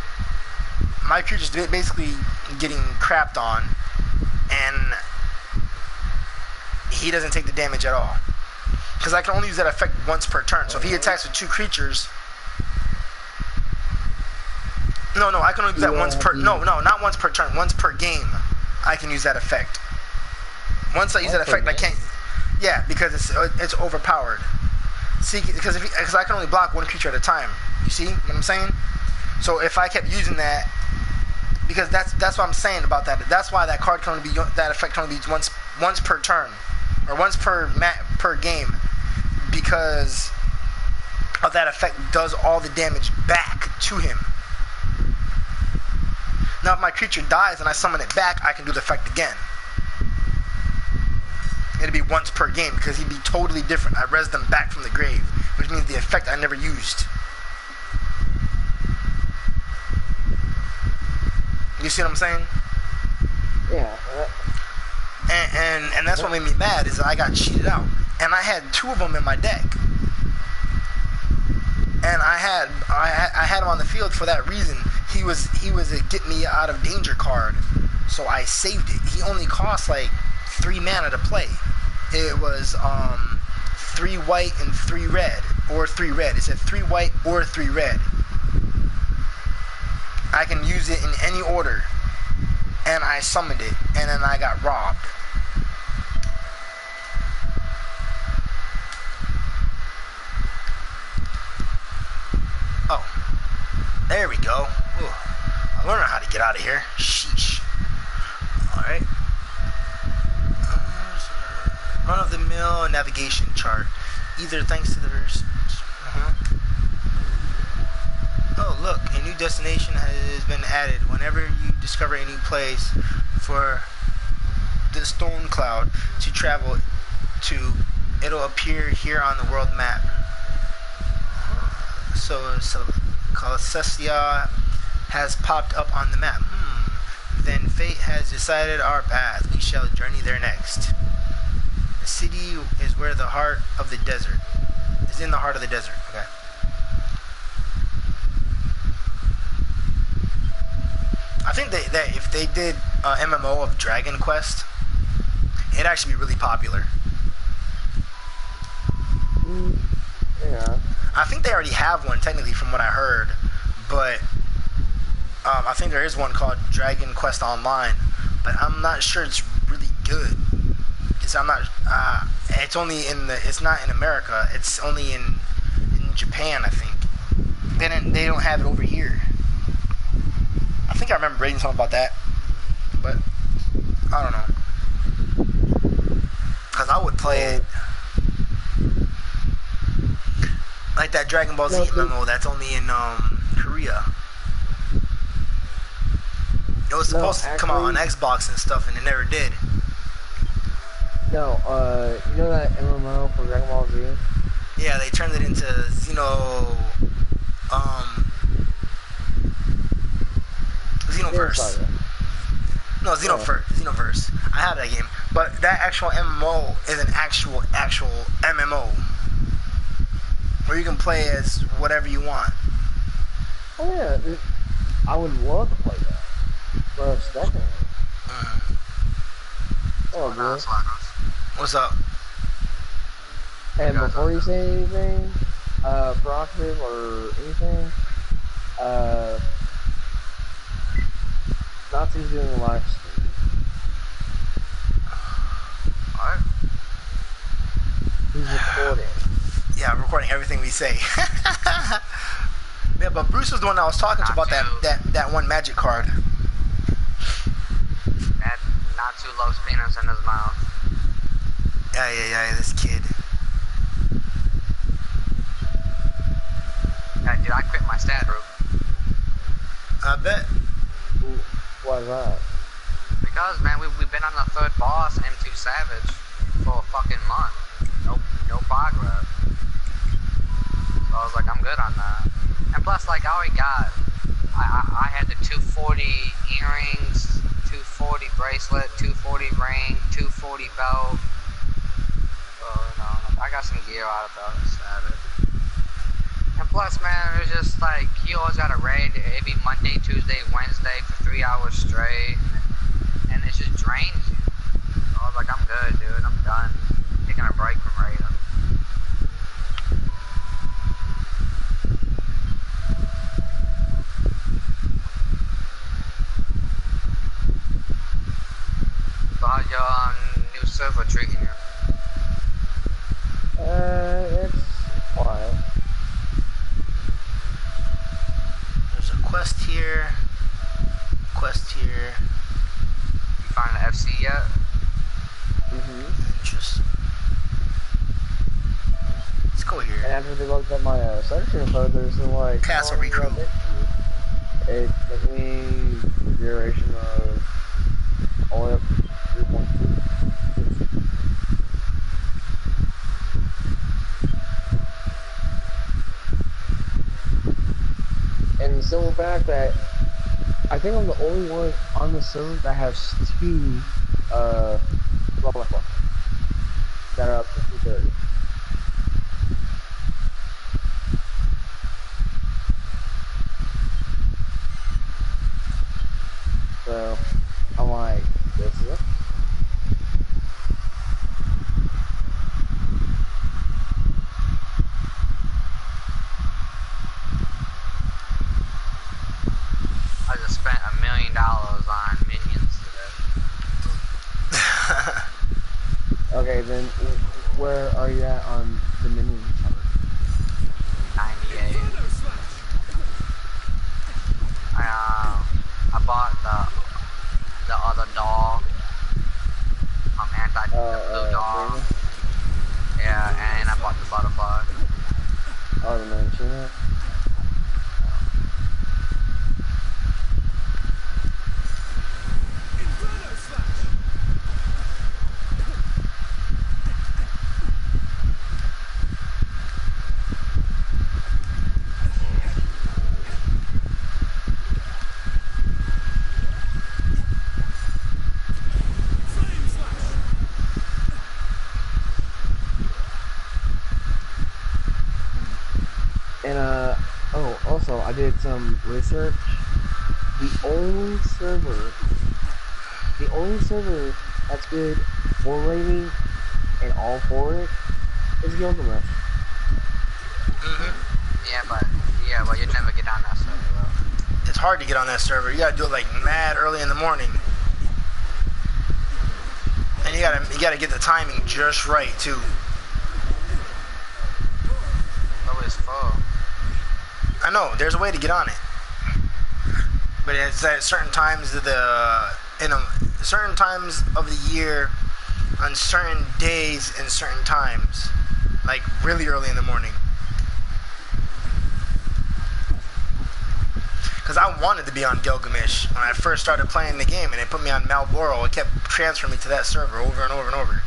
My creature's basically getting crapped on, and he doesn't take the damage at all. Because I can only use that effect once per turn. So if he attacks with 2 creatures, No, I can only do that once per. No, not once per turn. Once per game, I can use that effect. Once I use that effect, I can't. Yeah, because it's overpowered. See, because I can only block one creature at a time. You see what I'm saying? So if I kept using that, because that's what I'm saying about that. That's why that card can only be that effect can only be once per turn, or once per game, because of that effect does all the damage back to him. Now if my creature dies and I summon it back, I can do the effect again. It'd be once per game because he'd be totally different. I res them back from the grave, which means the effect I never used. You see what I'm saying? Yeah. And that's what made me mad is I got cheated out, and I had 2 of them in my deck, and I had him on the field for that reason. He was a get me out of danger card, so I saved it. He only cost like 3 mana to play. It was 3 white and 3 red, or 3 red. It said 3 white or 3 red. I can use it in any order, and I summoned it, and then I got robbed. Oh, there we go. Ooh. I'm learning how to get out of here. Sheesh. Alright. Run-of-the-mill navigation chart. Either thanks to the verse. Oh, look, a new destination has been added. Whenever you discover a new place for the stone cloud to travel to, it'll appear here on the world map. So Colossia has popped up on the map. Then fate has decided our path. We shall journey there next. The city is where the heart of the desert is in the heart of the desert. Okay. I think that if they did MMO of Dragon Quest, it'd actually be really popular. Yeah. I think they already have one technically from what I heard, but I think there is one called Dragon Quest Online, but I'm not sure it's really good. Because I'm not. It's only in the. It's not in America. It's only in Japan, I think. They don't have it over here. I think I remember reading something about that, but I don't know. Cause I would play it like that Dragon Ball Z MMO that's only in Korea. It was supposed to come out on Xbox and stuff, and it never did. No, you know that MMO for Dragon Ball Z? Yeah, they turned it into Xenoverse. No, Xenoverse. I have that game, but that actual MMO is an actual MMO where you can play as whatever you want. Oh yeah, I would love to play that. Most definitely. Oh, man. What's up? And before you say anything, proactive or anything, Nazi's doing a live stream. Alright. He's recording. Yeah, I'm recording everything we say. Yeah, but Bruce was the one that I was talking to about that one magic card. That Natsu loves peanuts in his mouth. Yeah, this kid. Yeah, dude, I quit my stat group. I bet. Why is that? Because, man, we've been on the 3rd boss, M2 Savage, for a fucking month. No progress. So I was like, I'm good on that. And plus, like, I already got, I had the 240 earrings, 240 bracelet, 240 ring, 240 belt. So, you know, I got some gear out of that Savage. And plus, man, it was just like, you always got a raid every Monday, Tuesday, Wednesday for 3 hours straight. And it just drains you. So I was like, I'm good, dude. I'm done taking a break from raiding. your new server treating you? It's quiet. There's a quest here. Quest here. You find the FC yet? Interesting. Let's go here. And after they looked at my search info, there's like Castle recruit. It took me the duration of all the way up to 3.2. And the simple fact that I think I'm the only one on the server that has 2 level up that are up to 230. So I'm like, this is it. I just spent $1 million on minions today. Okay, then where are you at on the minion cover? 98. I bought the other doll. Blue doll. Marina? Yeah, and I bought the butterfly. Oh, the Manchina? And oh, also I did some research. The only server that's good for rating and all for it is Gilgamesh. Yeah, but you never get on that server though. It's hard to get on that server. You gotta do it like mad early in the morning. And you gotta get the timing just right too. Always full. I know, there's a way to get on it. But it's at certain times of certain times of the year, on certain days and certain times. Like really early in the morning. Because I wanted to be on Gilgamesh when I first started playing the game, and they put me on Malboro. It kept transferring me to that server over and over and over.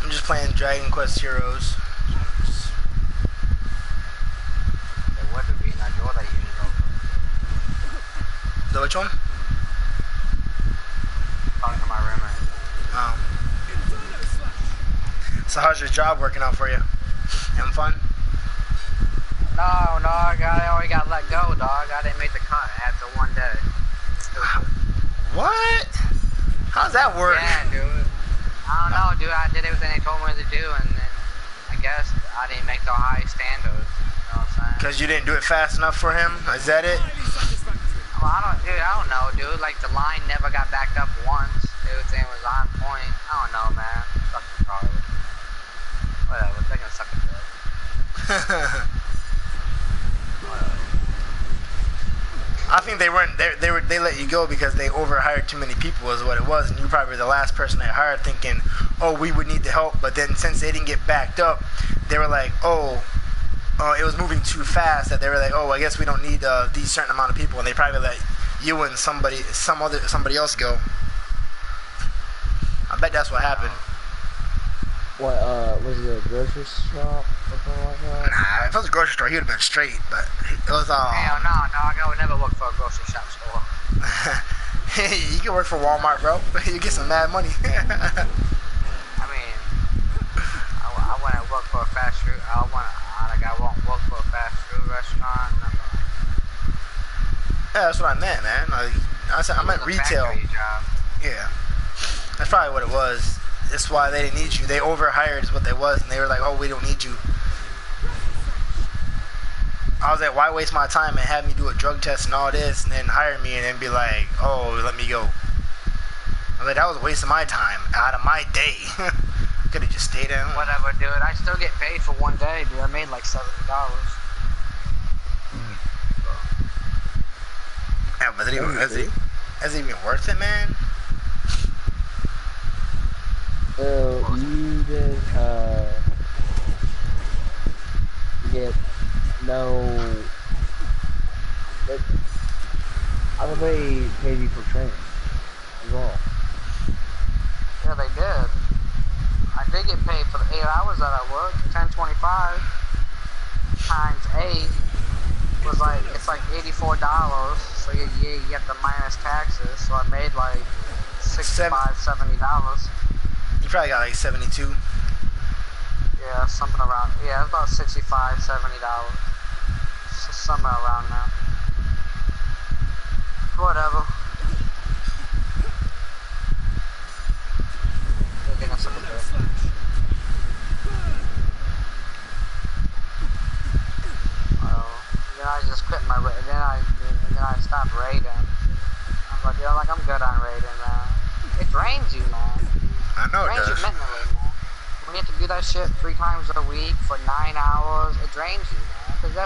I'm just playing Dragon Quest Heroes. There would be an door that you should open. So which one? Talking to my roommate. Oh. So how's your job working out for you? Having fun? No, dog. I already got let go, dog. I didn't make the cut after one day. What? How's that work? Yeah, dude. I don't know, dude. I did everything they told me to do, and then I guess I didn't make the high standards. You know what I'm saying? Because you didn't do it fast enough for him? Is that it? Well, I don't know, dude. Like, the line never got backed up once. Everything was on point. I don't know, man. Suck the car. Whatever. They're gonna suck a dick. I think they let you go because they overhired too many people is what it was, and you probably were the last person they hired thinking, oh, we would need the help. But then since they didn't get backed up, they were like, it was moving too fast that they were like, oh, I guess we don't need these certain amount of people, and they probably let you and somebody else go. I bet that's what happened. What, was it a grocery shop or something like that? Nah, if it was a grocery store, he would have been straight, but it was Hell no, dog. I would never work for a grocery shop store. You can work for Walmart, bro. You get some mad money. I mean, I want to work for a fast food. I Like I won't work for a fast food restaurant. Nothing like that. Yeah, that's what I meant, man. I meant retail. Job. Yeah, that's probably what it was. That's why they didn't need you. They overhired is what they was, and they were like, "Oh, we don't need you." I was like, "Why waste my time and have me do a drug test and all this, and then hire me and then be like, oh, let me go?" I was like, "That was a waste of my time out of my day." Could have just stayed at home. Whatever, dude. I still get paid for one day, dude. I made like $70. Yeah, but is it even worth it, man? You didn't get no. I thought they paid you for training as well. Yeah, they did. I did get paid for the 8 hours that I worked. 10.25 times 8 was like, it's like $84. So you get the minus taxes. So I made like $65, $70. You probably got like 72. Yeah, something around. Yeah, it's about $65, $70. So somewhere around there. Whatever. I think that's a bit. Then I just quit my raid. Then I stopped raiding. I was like, yo, like I'm good on raiding, man. It drains you, man. I know it drains does. you mentally, man. When you have to do that shit 3 times a week for 9 hours, it drains you, man. Cause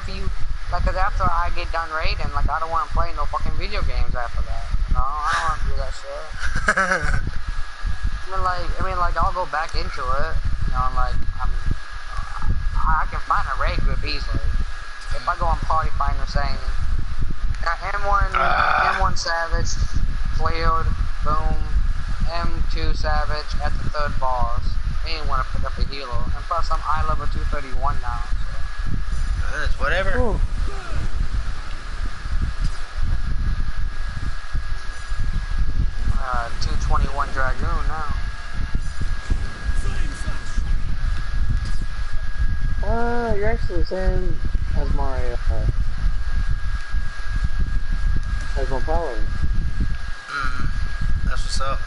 after I get done raiding, like I don't want to play no fucking video games after that. You know, I don't want to do that shit. I mean, like I'll go back into it. You know, like I can find a raid group easily. If I go on Party Finder saying M1 Savage cleared, boom, M2 Savage at the 3rd boss. I didn't want to pick up a healer, and plus I'm eye level 231 now. So. It's whatever. Ooh. 221 Dragoon now. You're actually the same as my paladin. That's what's up.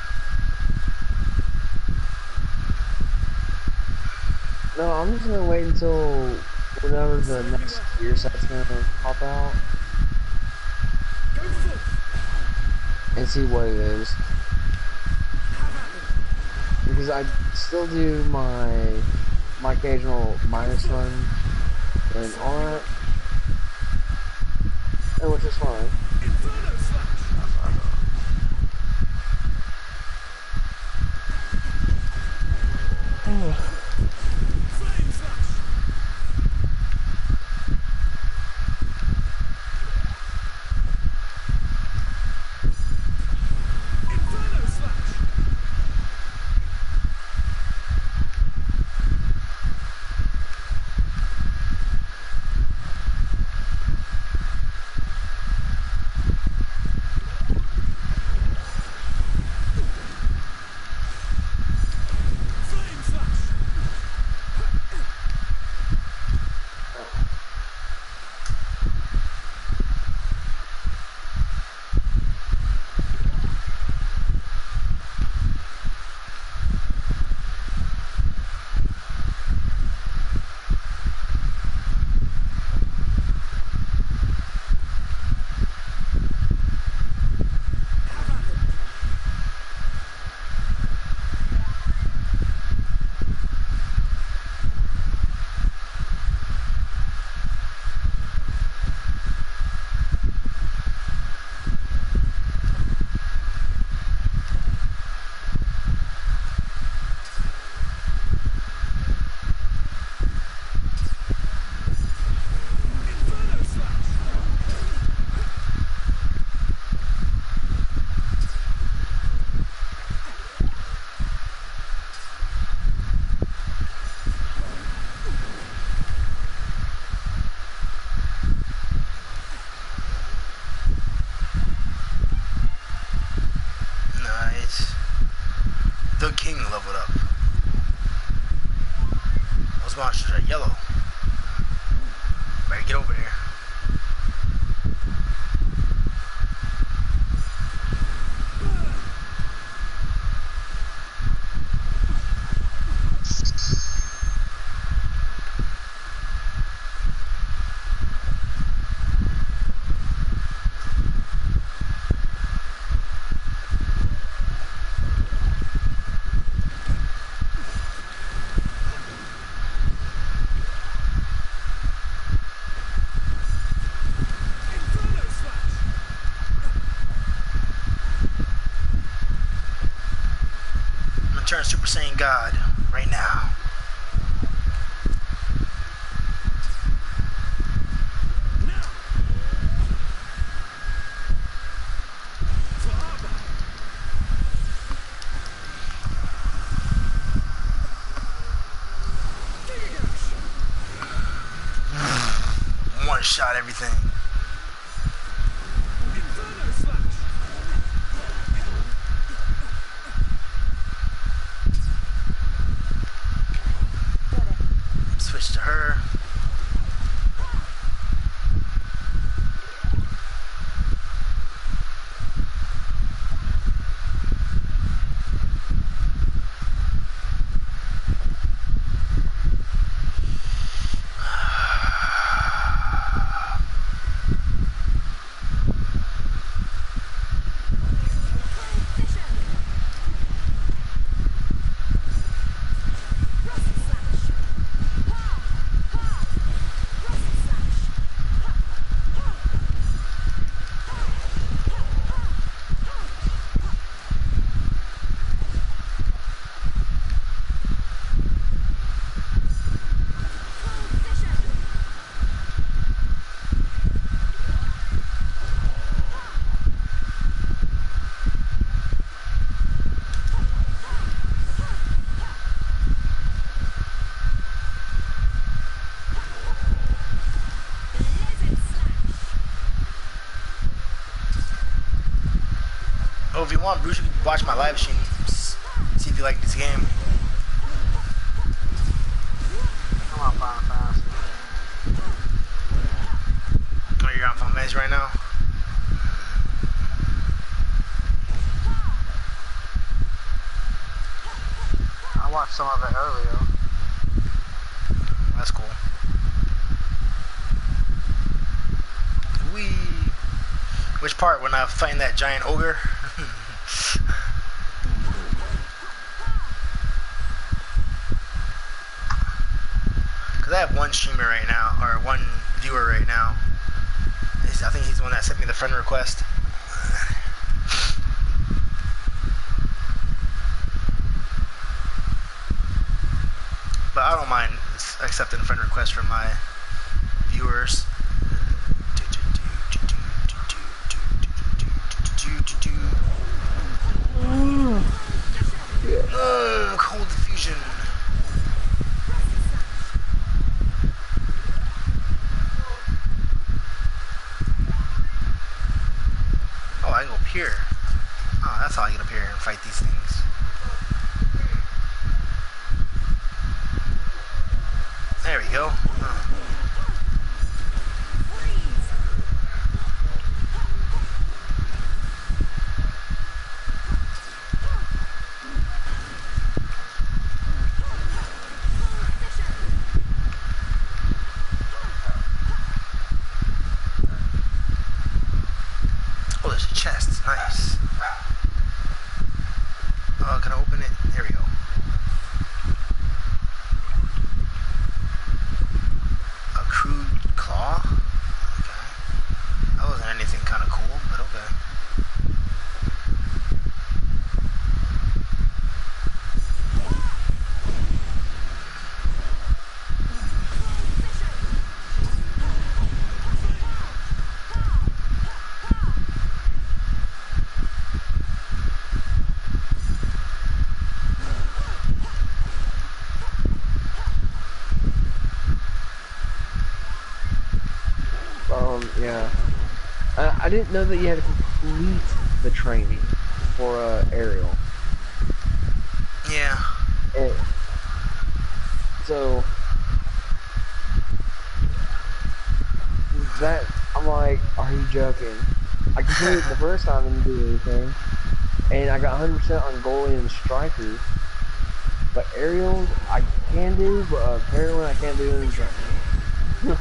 No, I'm just gonna wait until whenever the next gear set's gonna pop out and see what it is. Because I still do my occasional minus run and all that, and which is fine. The king leveled up. Those monsters are yellow. Better get over there. Turn Super Saiyan God right now. One shot everything. Switch to her. Oh, if you want, Bruce, you can watch my live stream. See if you like this game. I'm on Final Fantasy. Oh, you're on Final Fantasy right now? I watched some of it earlier. That's cool. Wee. Which part? When I was fighting that giant ogre? Because I have one streamer right now, or one viewer right now. I think he's the one that sent me the friend request. But I don't mind accepting friend requests from my viewers. Cold diffusion. Oh, I can go up here. Oh, that's how I get up here and fight these things. There we go. Oh. Oh, there's a chest. Nice. Oh, can I open it? There we go. A crude claw? Okay. That wasn't anything kind of cool, but okay. Yeah. I didn't know that you had to complete the training for aerial. Yeah. So Are you joking? I completed it the first time and didn't do anything. And I got 100% on goalie and striker. But aerials, I can do, but heroin I can't do anything.